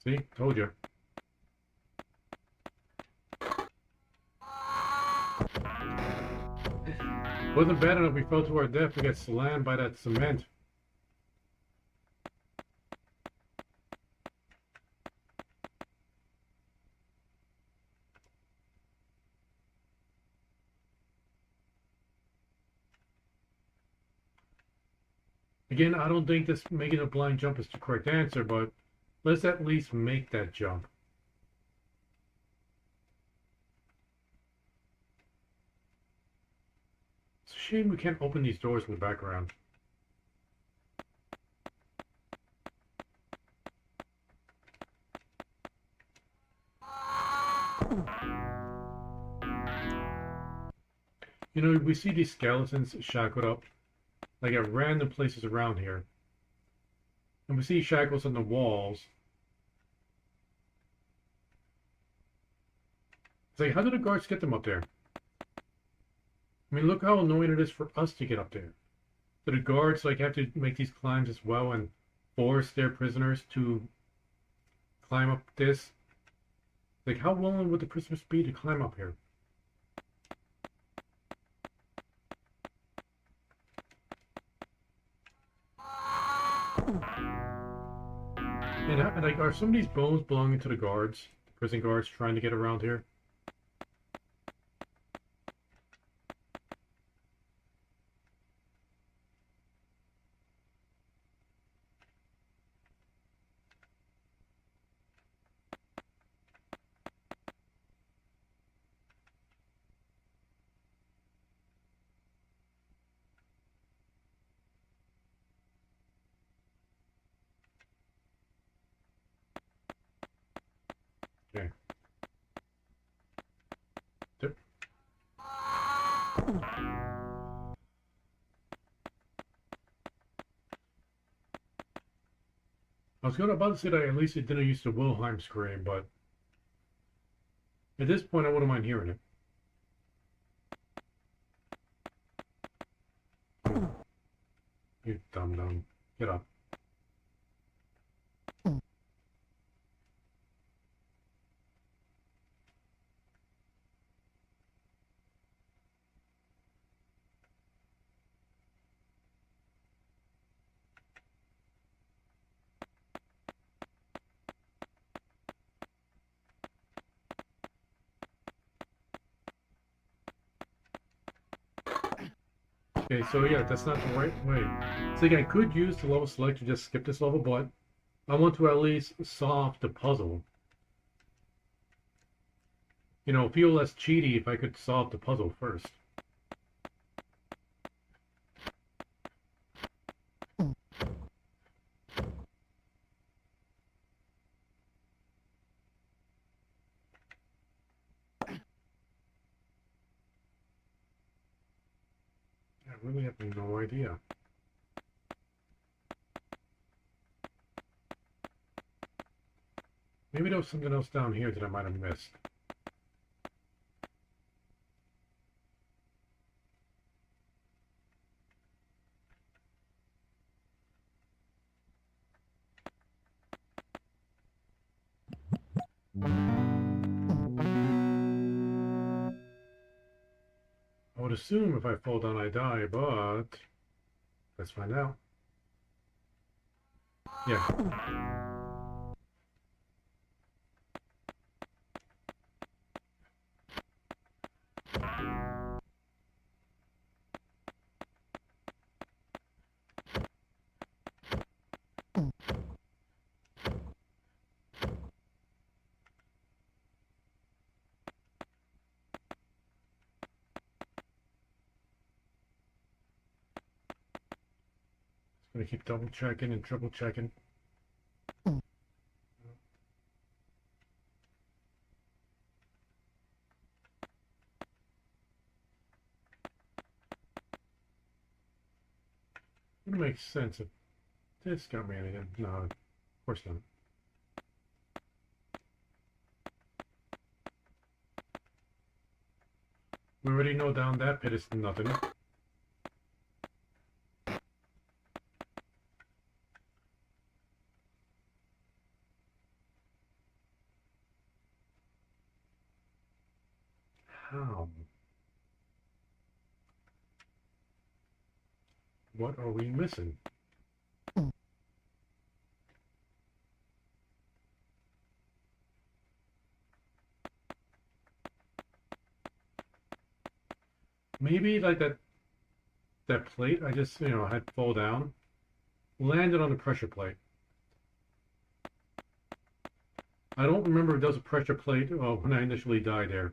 See? Told you. Wasn't bad enough we fell to our death. We got slammed by that cement. Again, I don't think this making a blind jump is the correct answer, but let's at least make that jump. It's a shame we can't open these doors in the background. You know, we see these skeletons shackled up, like at random places around here. And we see shackles on the walls. It's like, how did the guards get them up there? I mean, look how annoying it is for us to get up there. So the guards like have to make these climbs as well, and force their prisoners to climb up this. Like, how willing would the prisoners be to climb up here? And like, are some of these bones belonging to the guards, the prison guards trying to get around here? Okay. There. I was about to say that at least it didn't use the Wilhelm scream, but at this point I wouldn't mind hearing it. You dum-dum. Get up. Okay, so yeah, that's not the right way. So again, I could use the level select to just skip this level, but I want to at least solve the puzzle. You know, feel less cheaty if I could solve the puzzle first. I really have no idea. Maybe there was something else down here that I might have missed. I would assume if I fall down I die, but let's find out. Yeah. Gonna keep double checking and triple checking. It makes sense if this got me anything. No, of course not. We already know down that pit is nothing. How? What are we missing? Maybe like that plate I just, had fall down, landed on the pressure plate. I don't remember if there was a pressure plate when I initially died there.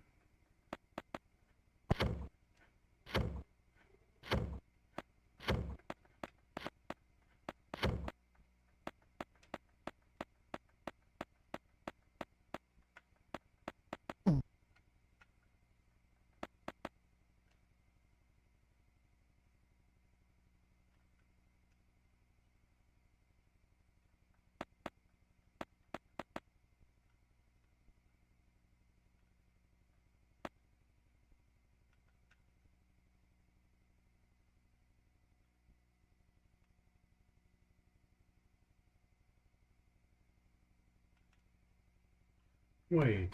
Wait.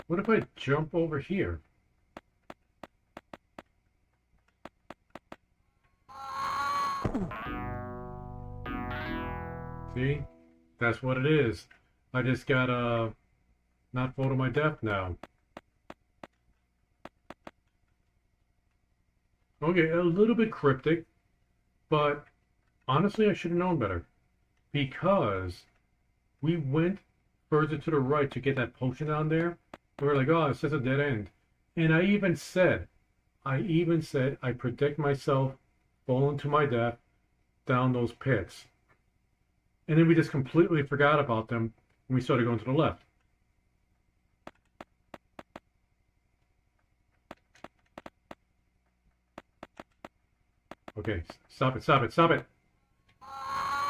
What if I jump over here? See? That's what it is. I just gotta not fall to my death now. Okay, a little bit cryptic, but honestly, I should have known better. Because we went further to the right to get that potion down there. We were like, oh, it says a dead end. And I even said, I predict myself falling to my death down those pits. And then we just completely forgot about them and we started going to the left. Okay, stop it, stop it, stop it.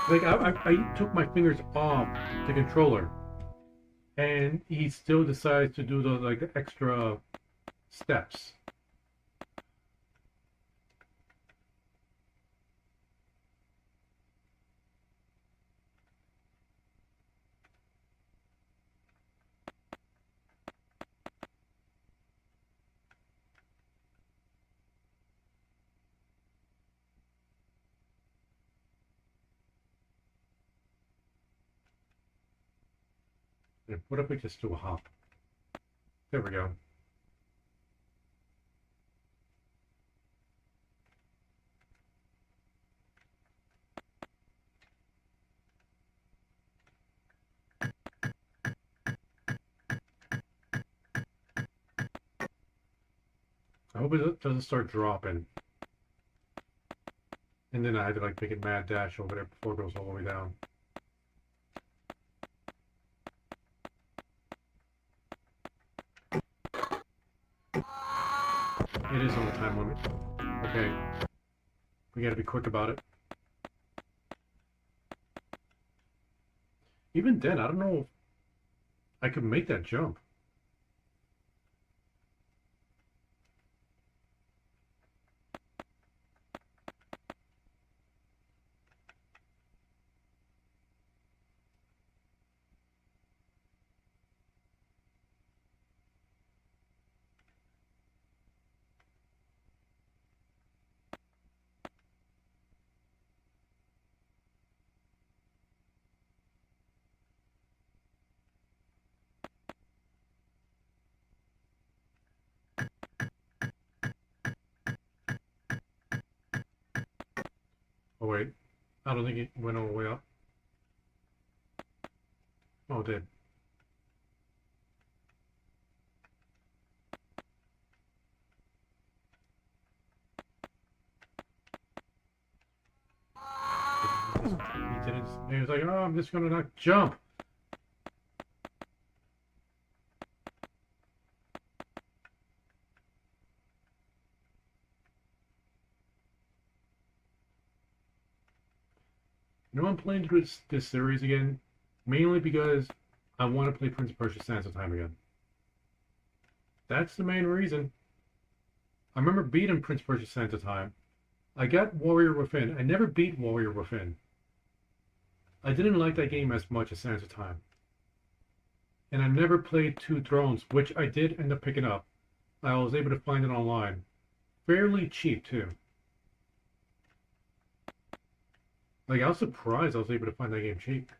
Like, I took my fingers off the controller and he still decides to do those, like, the extra steps. What if we just do a hop? There we go. I hope it doesn't start dropping. And then I had to like make a mad dash over there before it goes all the way down. It is on the time limit. Okay. We gotta be quick about it. Even then, I don't know if I could make that jump. Oh wait, I don't think it went all the way up. Oh, it did. He didn't. He was like, "Oh, I'm just gonna not jump." You know, I'm playing through this series again, mainly because I want to play Prince of Persia Sands of Time again. That's the main reason. I remember beating Prince of Persia Sands of Time. I got Warrior Within. I never beat Warrior Within. I didn't like that game as much as Sands of Time. And I never played Two Thrones, which I did end up picking up. I was able to find it online. Fairly cheap, too. Like, I was surprised I was able to find that game cheap.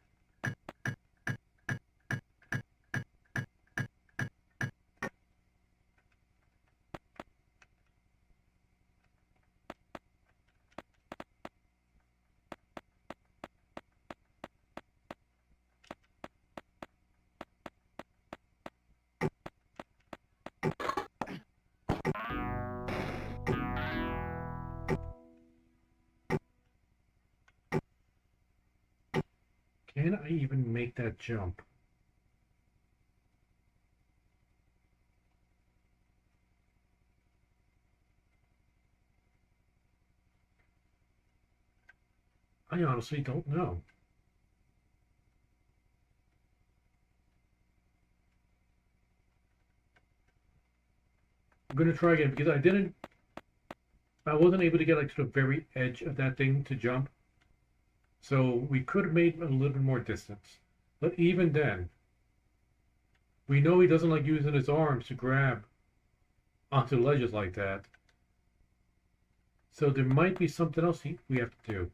Can I even make that jump? I honestly don't know. I'm gonna try again because I wasn't able to get like to the very edge of that thing to jump. So we could have made a little bit more distance. But even then, We know he doesn't like using his arms to grab onto ledges like that. So there might be something else we have to do.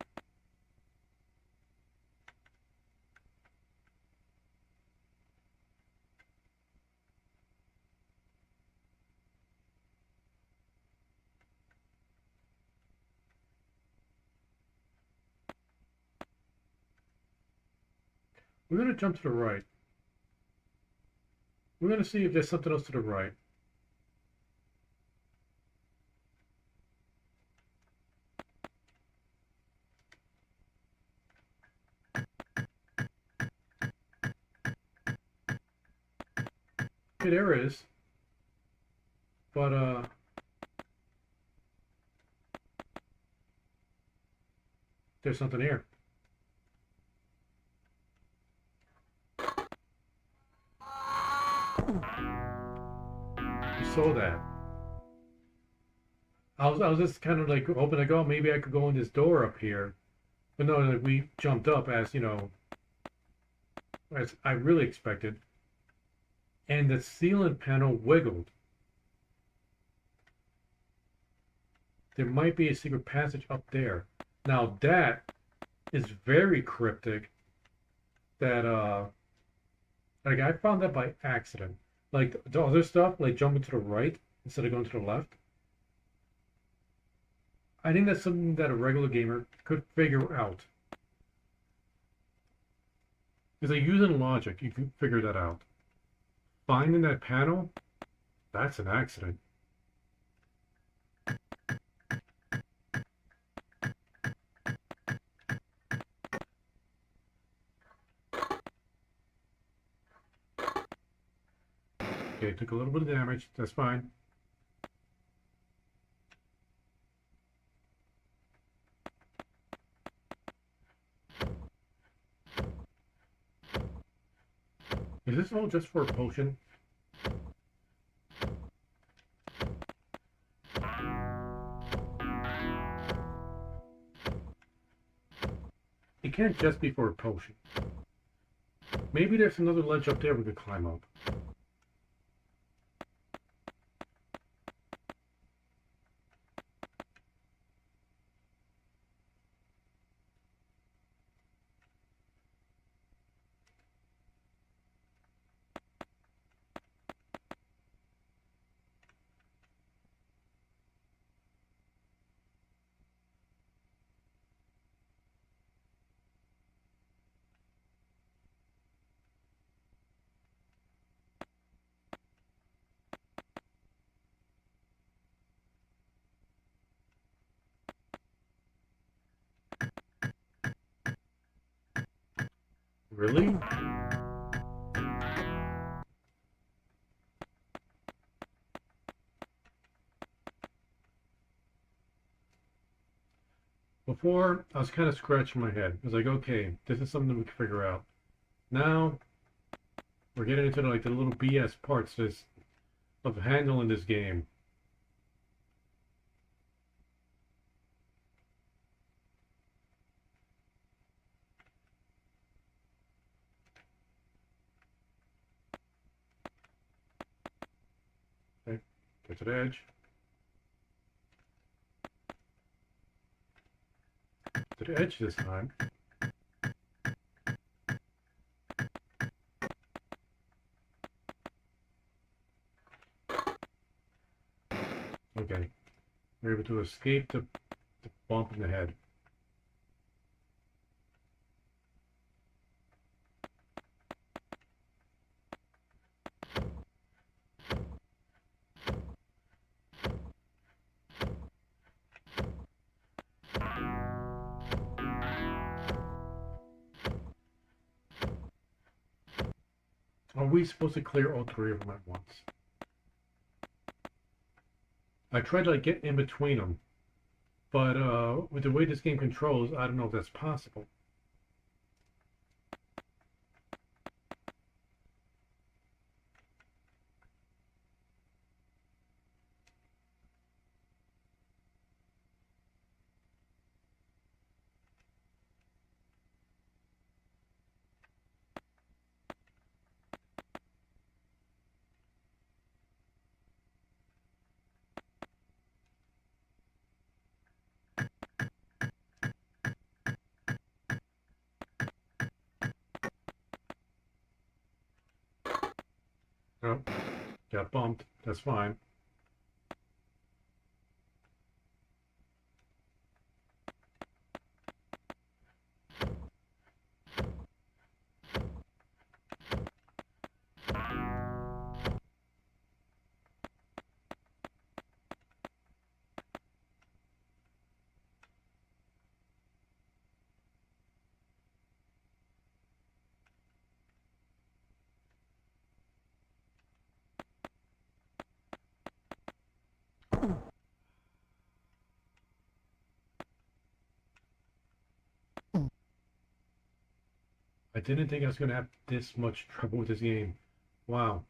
We're going to jump to the right. We're going to see if there's something else to the right. Okay, there is. But, there's something here. You saw that. I was just kind of like hoping like, oh, maybe I could go in this door up here. But no, like we jumped up as, you know, as I really expected. And the ceiling panel wiggled. There might be a secret passage up there. Now that is very cryptic. That like I found that by accident. Like the other stuff, like jumping to the right instead of going to the left. I think that's something that a regular gamer could figure out. Because like using logic, you can figure that out. Finding that panel, that's an accident. Okay, took a little bit of damage. That's fine. Is this all just for a potion? It can't just be for a potion. Maybe there's another ledge up there we could climb up. Really? Before, I was kind of scratching my head. I was like, okay, this is something we can figure out. Now, we're getting into like the little BS parts of handling this game. Okay, get to the edge. To the edge this time. Okay, we're able to escape the bump in the head. Are we supposed to clear all three of them at once? I tried to like get in between them, but with the way this game controls, I don't know if that's possible. Oh, got bumped. That's fine. I didn't think I was going to have this much trouble with this game. Wow.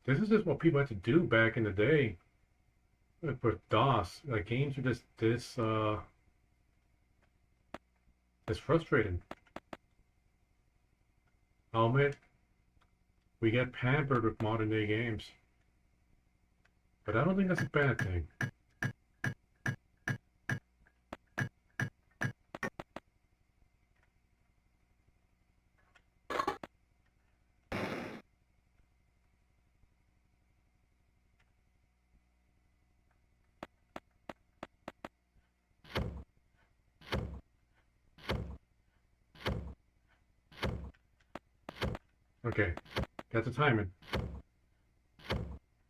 This is just what people had to do back in the day with DOS. Like games are just this frustrating. I'll admit, we get pampered with modern day games. But I don't think that's a bad thing. Okay, got the timing.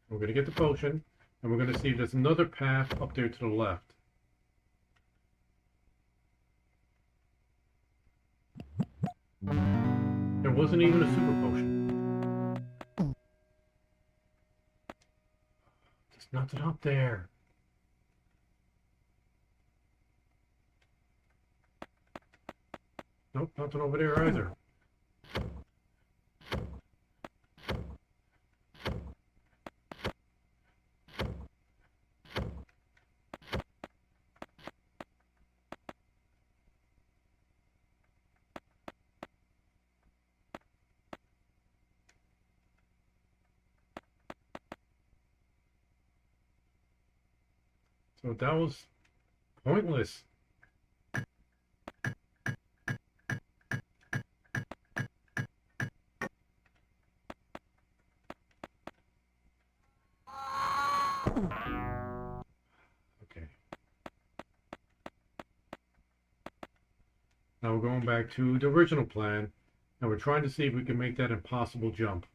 We're going to get the potion, and we're going to see if there's another path up there to the left. There wasn't even a super potion. There's nothing up there. Nope, nothing over there either. So that was pointless. Okay. Now we're going back to the original plan, and we're trying to see if we can make that impossible jump.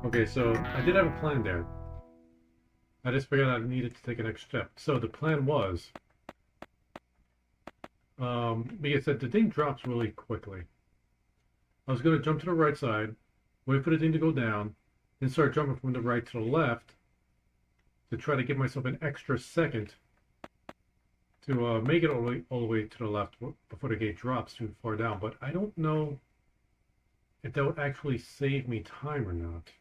Okay, so I did have a plan there. I just figured I needed to take an next step. So the plan was, because the thing drops really quickly. I was going to jump to the right side, wait for the thing to go down, then start jumping from the right to the left to try to give myself an extra second to make it all the way to the left before the gate drops too far down. But I don't know if that would actually save me time or not.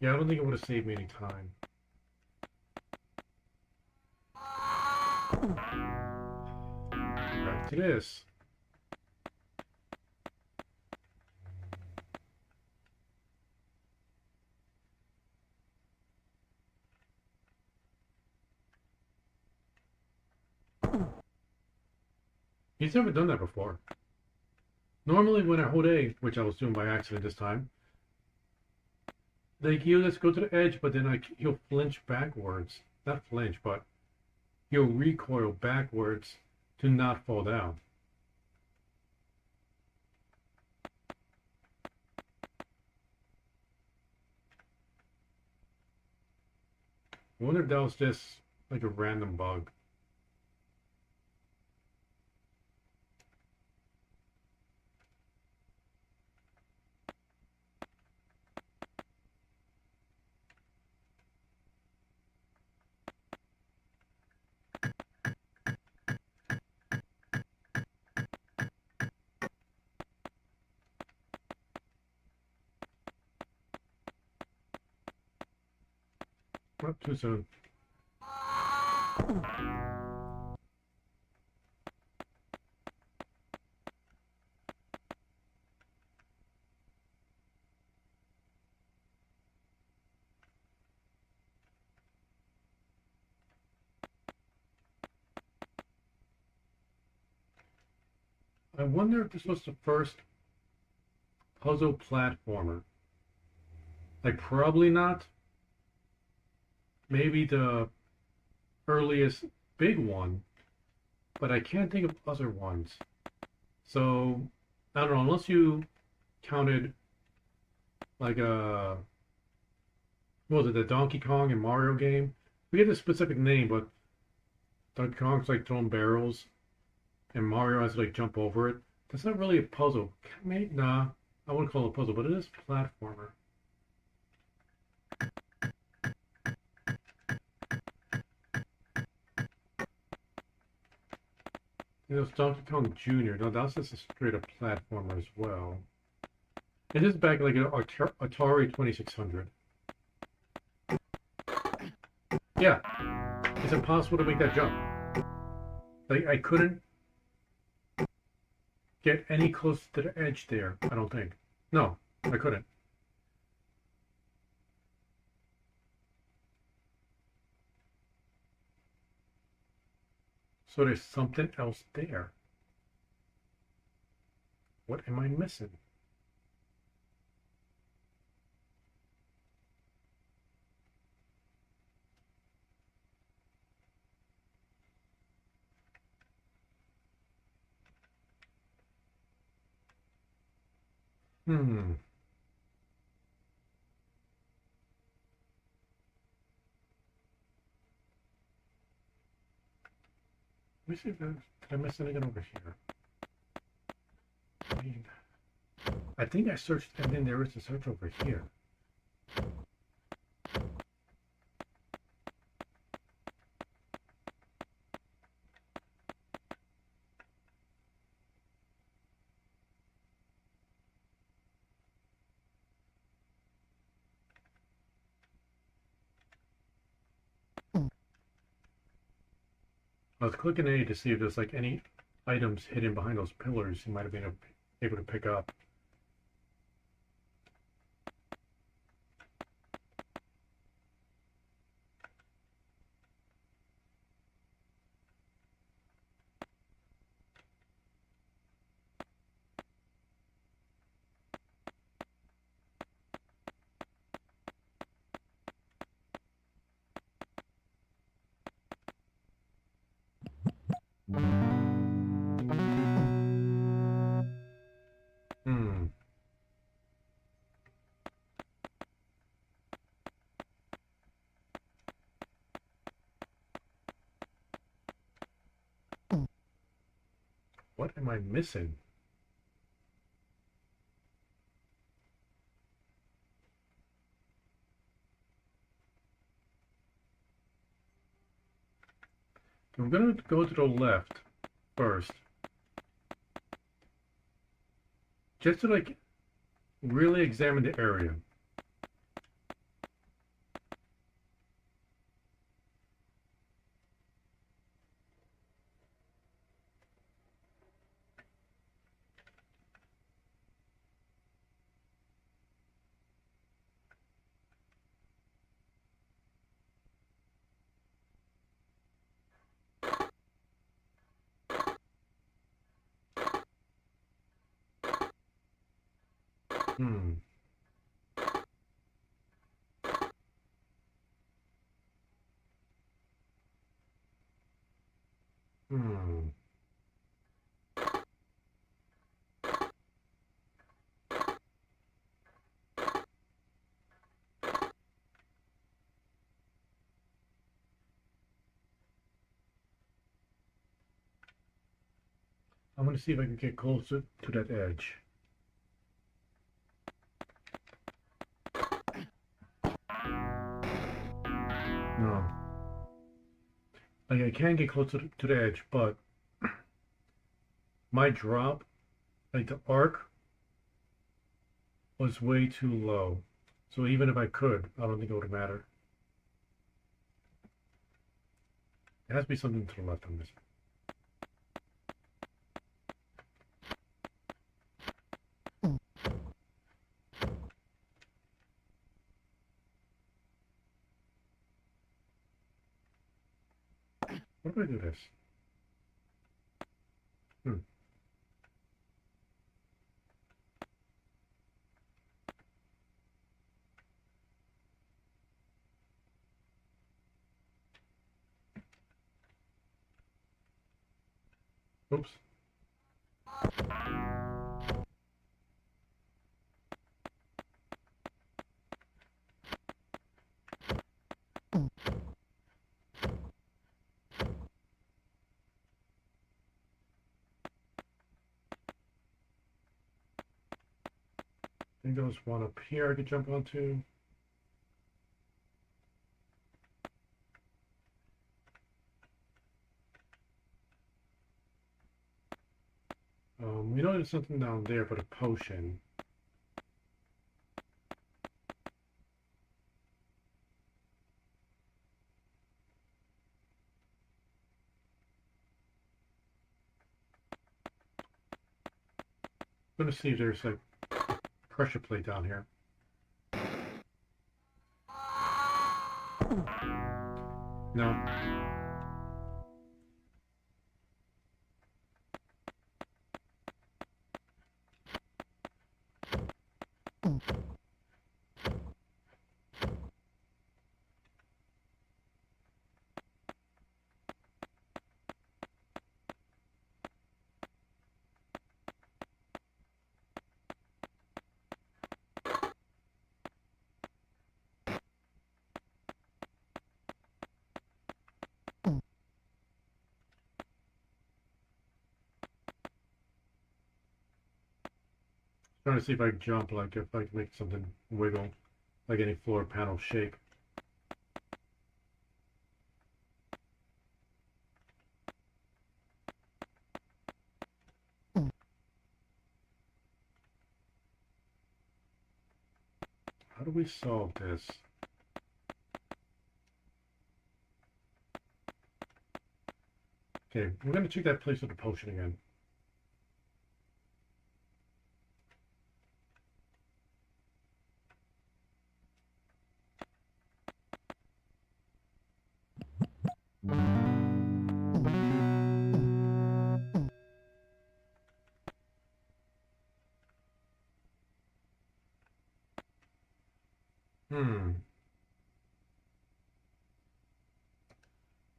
Yeah, I don't think it would have saved me any time. Back to this. He's never done that before. Normally when I hold A, which I was doing by accident this time, like he'll just go to the edge, but then he'll flinch backwards. Not flinch, but he'll recoil backwards to not fall down. I wonder if that was just like a random bug. Not too soon. I wonder if this was the first puzzle platformer. Like, probably not. Maybe the earliest big one, but I can't think of other ones. So, I don't know, unless you counted like what was it, the Donkey Kong and Mario game? We get a specific name, but Donkey Kong's like throwing barrels, and Mario has to like jump over it. That's not really a puzzle. Maybe, nah, I wouldn't call it a puzzle, but it is a platformer. You know, it's Donkey Kong Jr. No, that's just a straight up platformer as well. It is back like an Atari 2600. Yeah, it's impossible to make that jump. Like, I couldn't get any close to the edge there, I don't think. No, I couldn't. So there's something else there. What am I missing? Hmm. Let me see if did I miss anything over here? I mean, I think I searched, and then there is a search over here. I was clicking A to see if there's like any items hidden behind those pillars you might have been able to pick up. Hmm. What am I missing? I'm gonna go to the left first, just to like really examine the area. Hmm. Hmm. I'm going to see if I can get closer to that edge. No. Like, I can get closer to the edge, but my drop, like the arc, was way too low. So even if I could, I don't think it would matter. There has to be something to the left on this. What do I do this? Oops. I think there was one up here I could jump onto. We know there's something down there, but a potion. I'm gonna see if there's like pressure plate down here. No. Trying to see if I can jump, like if I can make something wiggle, like any floor panel shake. How do we solve this? Okay, we're gonna check that place with the potion again.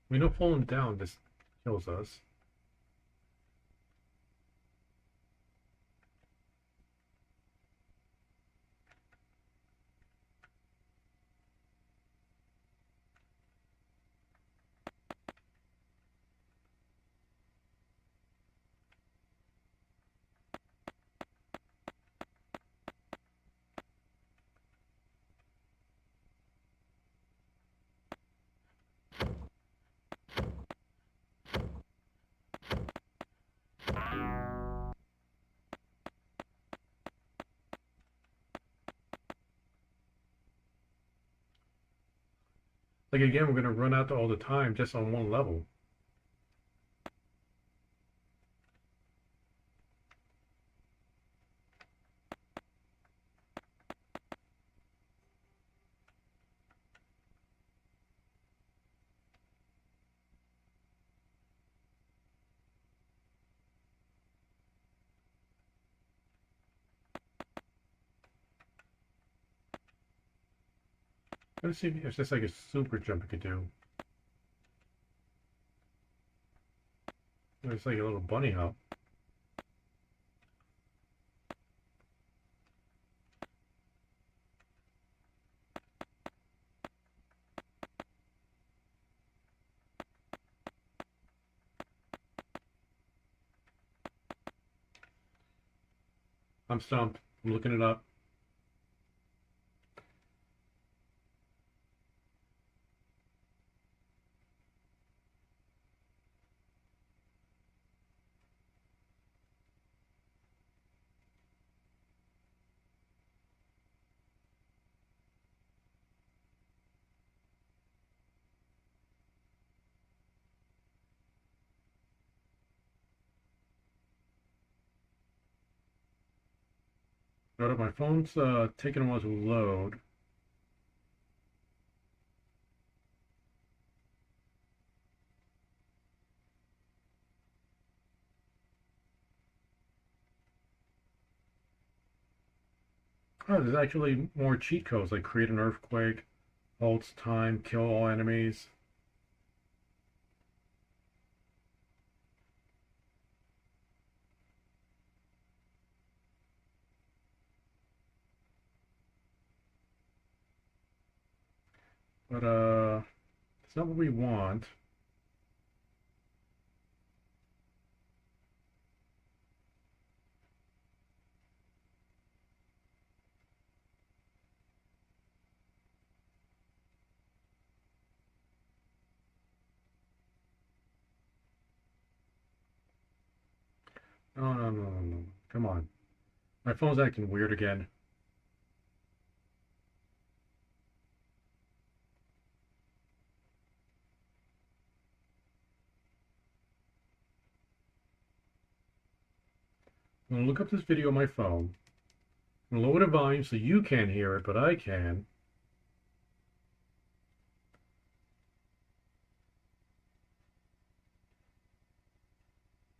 We know falling down this kills us. Like again, we're gonna run out all the time just on one level. Let's see if there's just like a super jump we could do. It's like a little bunny hop. I'm stumped. I'm looking it up. Hold up, my phone's taking a while to load. Oh, there's actually more cheat codes like create an earthquake, halts time, kill all enemies. But it's not what we want. No, no, no, no, no. Come on. My phone's acting weird again. I'm gonna look up this video on my phone. I'm gonna lower the volume so you can't hear it, but I can.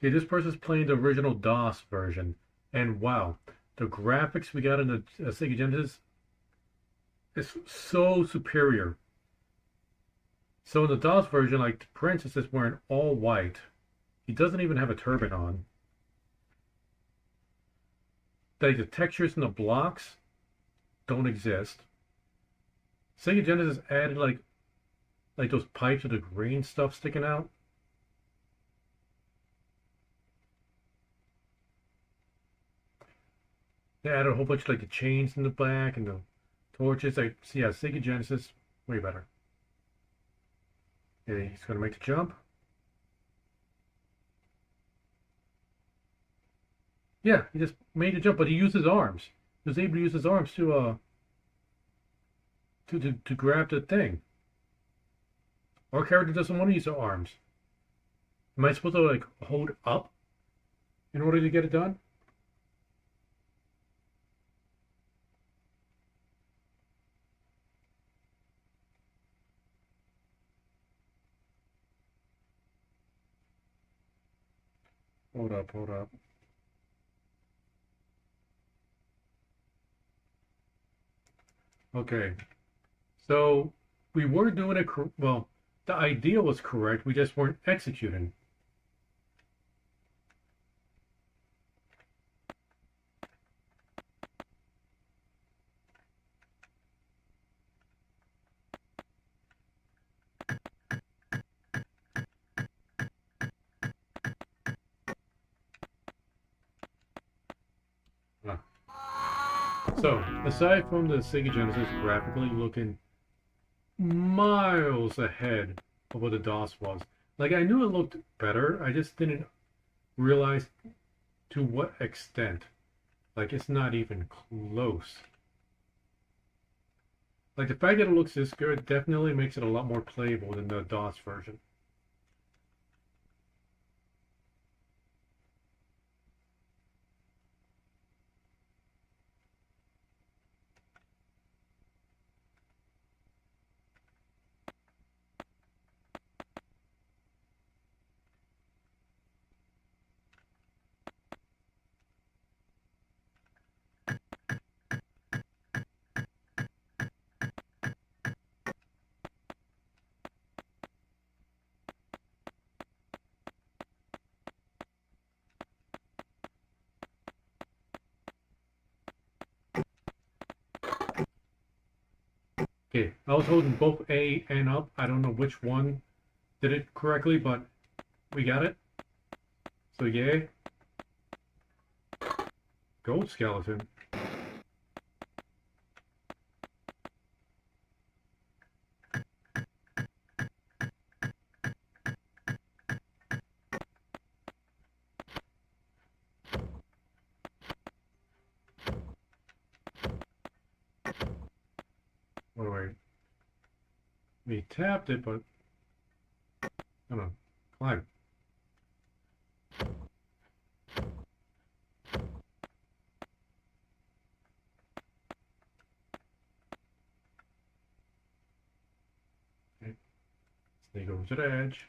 Okay, this person's playing the original DOS version, and wow, the graphics we got in the Sega Genesis is so superior. So in the DOS version, like the Prince is just wearing all white. He doesn't even have a turban on. Like the textures in the blocks don't exist. Sega Genesis added like those pipes with the green stuff sticking out. They added a whole bunch of like the chains in the back and the torches. Like, so yeah, Sega Genesis, way better. Okay, he's gonna make the jump. Yeah, he just made the jump, but he used his arms. He was able to use his arms to grab the thing. Our character doesn't want to use her arms. Am I supposed to like hold up in order to get it done? Hold up, hold up. Okay, so we were doing it, well, the idea was correct, we just weren't executing. So, aside from the Sega Genesis graphically looking miles ahead of what the DOS was, like I knew it looked better, I just didn't realize to what extent. Like it's not even close. Like the fact that it looks this good definitely makes it a lot more playable than the DOS version. Okay, I was holding both A and up. I don't know which one did it correctly, but we got it. So yay. Gold skeleton. Oh wait. We tapped it, but come on, climb. Okay. Sneak over to the edge.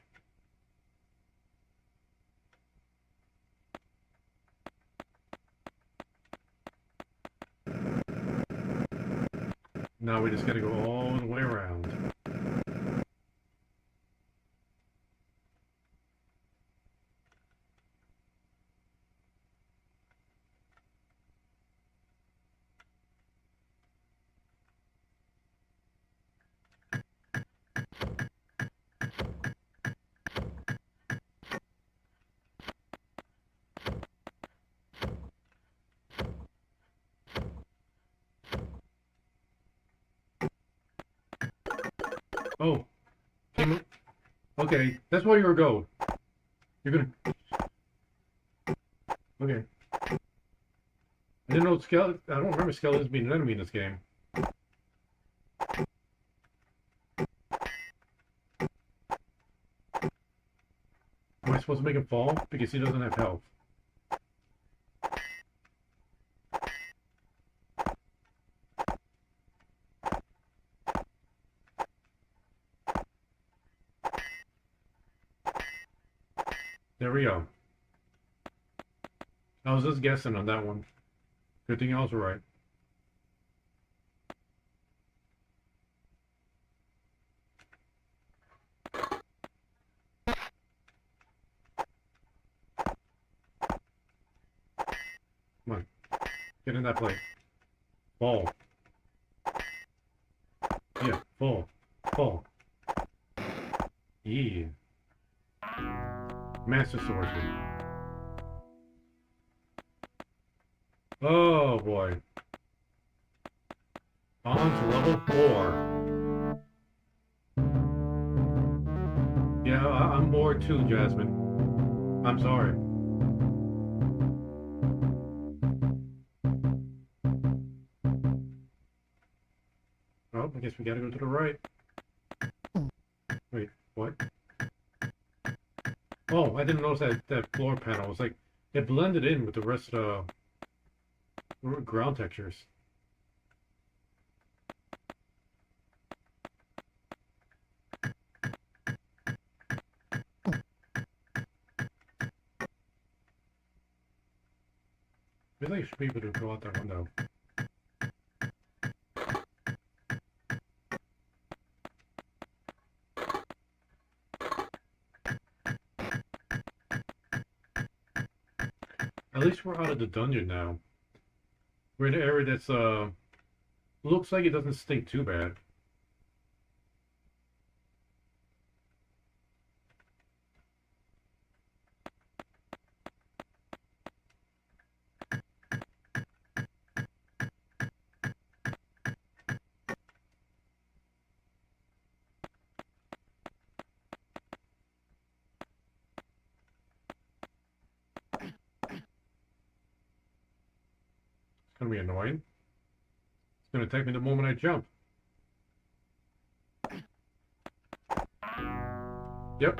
Now we just gotta go all the way around. Oh, okay, that's why you're a goat. You're gonna. Okay. I didn't know skeleton. I don't remember skeletons being an enemy in this game. Am I supposed to make him fall? Because he doesn't have health. There we go. I was just guessing on that one. Good thing I was right. Come on. Get in that plate. Fall. Yeah, fall. Fall. Yeah. Master Swordsman. Oh boy. On to level 4. Yeah, I'm bored too, Jasmine. I'm sorry. Oh, I guess we gotta go to the right. Wait, what? Oh, I didn't notice that floor panel. It was like, it blended in with the rest of the ground textures. I feel like I should be able to go out that window. At least we're out of the dungeon now. We're in an area that's, looks like it doesn't stink too bad. It's gonna be annoying. It's gonna take me the moment I jump. Yep.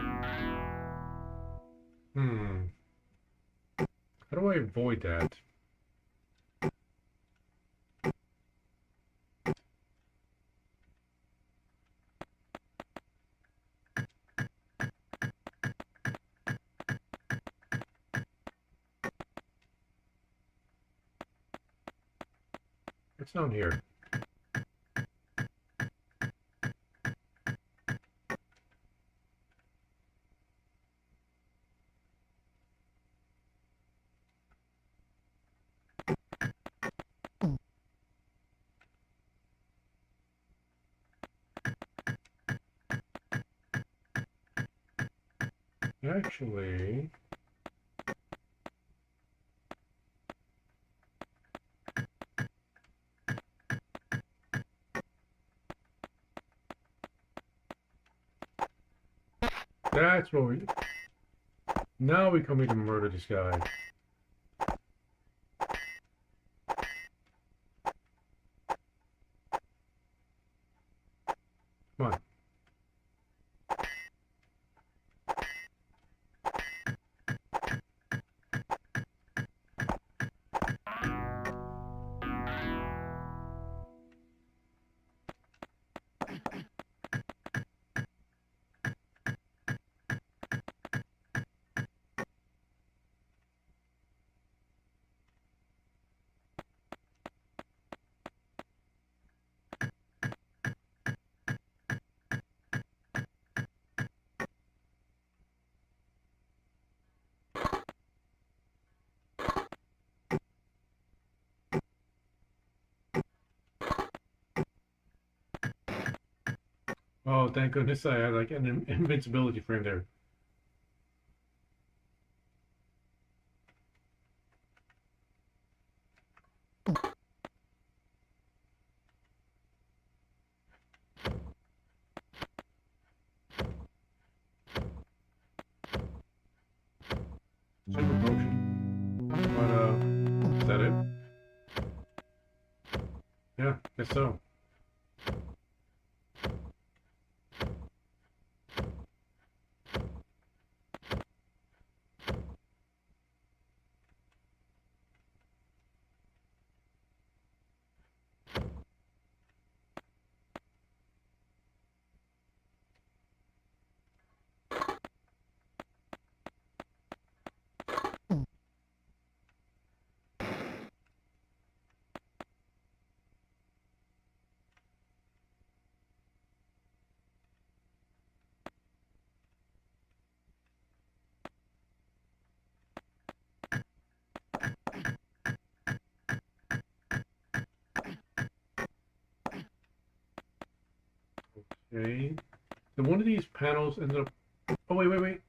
How do I avoid that? What's down here? Actually, That's what we... Now we come here to murder this guy. Come on. Oh, thank goodness I had like an invincibility frame there. Super potion. But, is that it? Yeah, guess so. Okay. So one of these panels ended up... Oh, wait.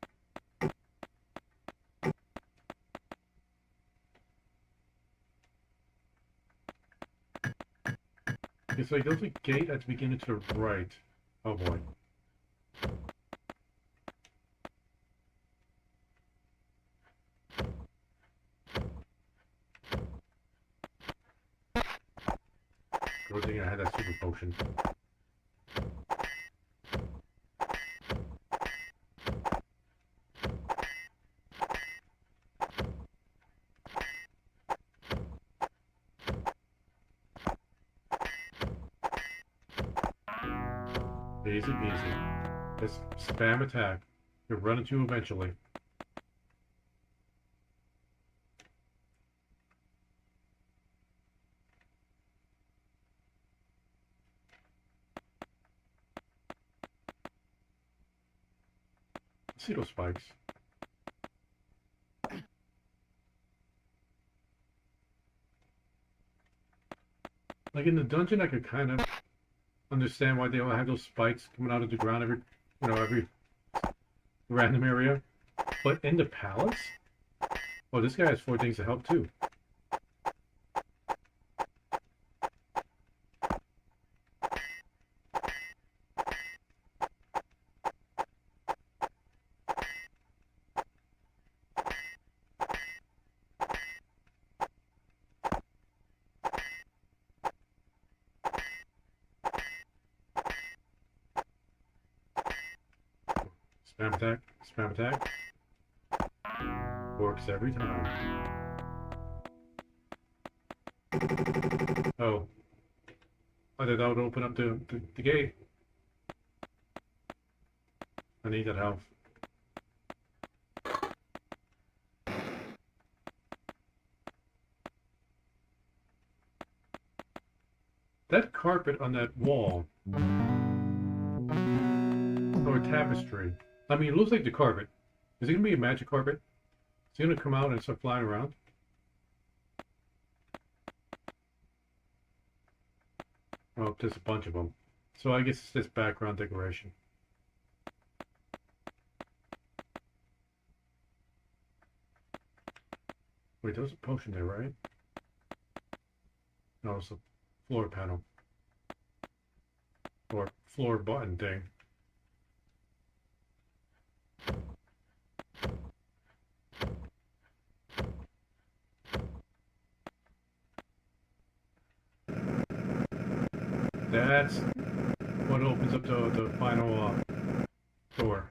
Okay, so there's a gate at the beginning to the right. Oh, boy. Good thing I had that super potion. Easy peasy. Just spam attack. You'll run into you eventually. See those spikes. Like in the dungeon, I could kind of understand why they all have those spikes coming out of the ground every random area. But in the palace? Oh, this guy has 4 things to help too. Spam attack, spam attack. Works every time. Oh. I thought that would open up the gate. I need that health. That carpet on that wall, or tapestry, I mean, it looks like the carpet. Is it going to be a magic carpet? Is it going to come out and start flying around? Oh, there's a bunch of them. So I guess it's this background decoration. Wait, there was a potion there, right? No, it's a floor panel. Or floor button thing. That's what opens up the final door.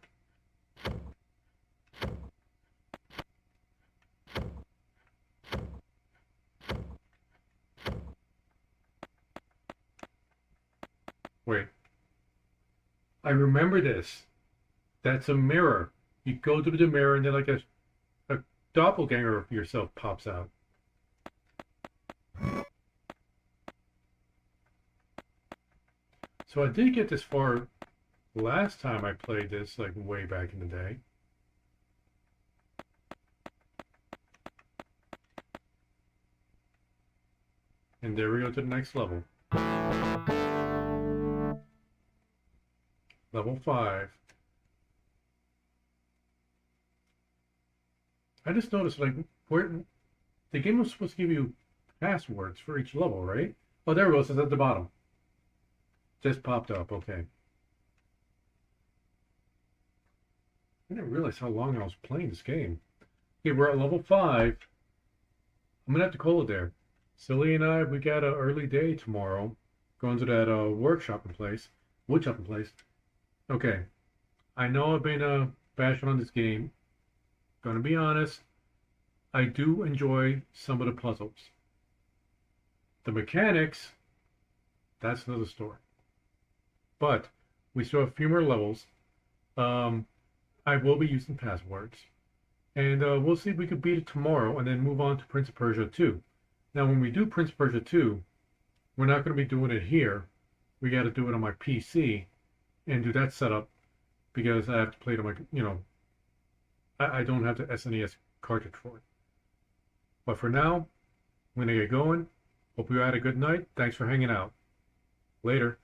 Wait. I remember this. That's a mirror. You go to the mirror and then like a doppelganger of yourself pops out. So I did get this far last time I played this, like way back in the day. And there we go to the next level. Level 5. I just noticed, like, where the game was supposed to give you passwords for each level, right? Oh, there it goes. It's at the bottom. Just popped up. Okay. I didn't realize how long I was playing this game. Okay, we're at level 5. I'm gonna have to call it there. Silly and I, we got an early day tomorrow. Going to that workshopping place, woodchopping place. Okay, I know I've been bashing on this game. Gonna be honest, I do enjoy some of the puzzles. The mechanics, that's another story. But we still have a few more levels. I will be using passwords. And we'll see if we could beat it tomorrow and then move on to Prince of Persia 2. Now, when we do Prince of Persia 2, we're not going to be doing it here. We got to do it on my PC and do that setup because I have to play it on my, I don't have the SNES cartridge for it. But for now, I'm going to get going. Hope you had a good night. Thanks for hanging out. Later.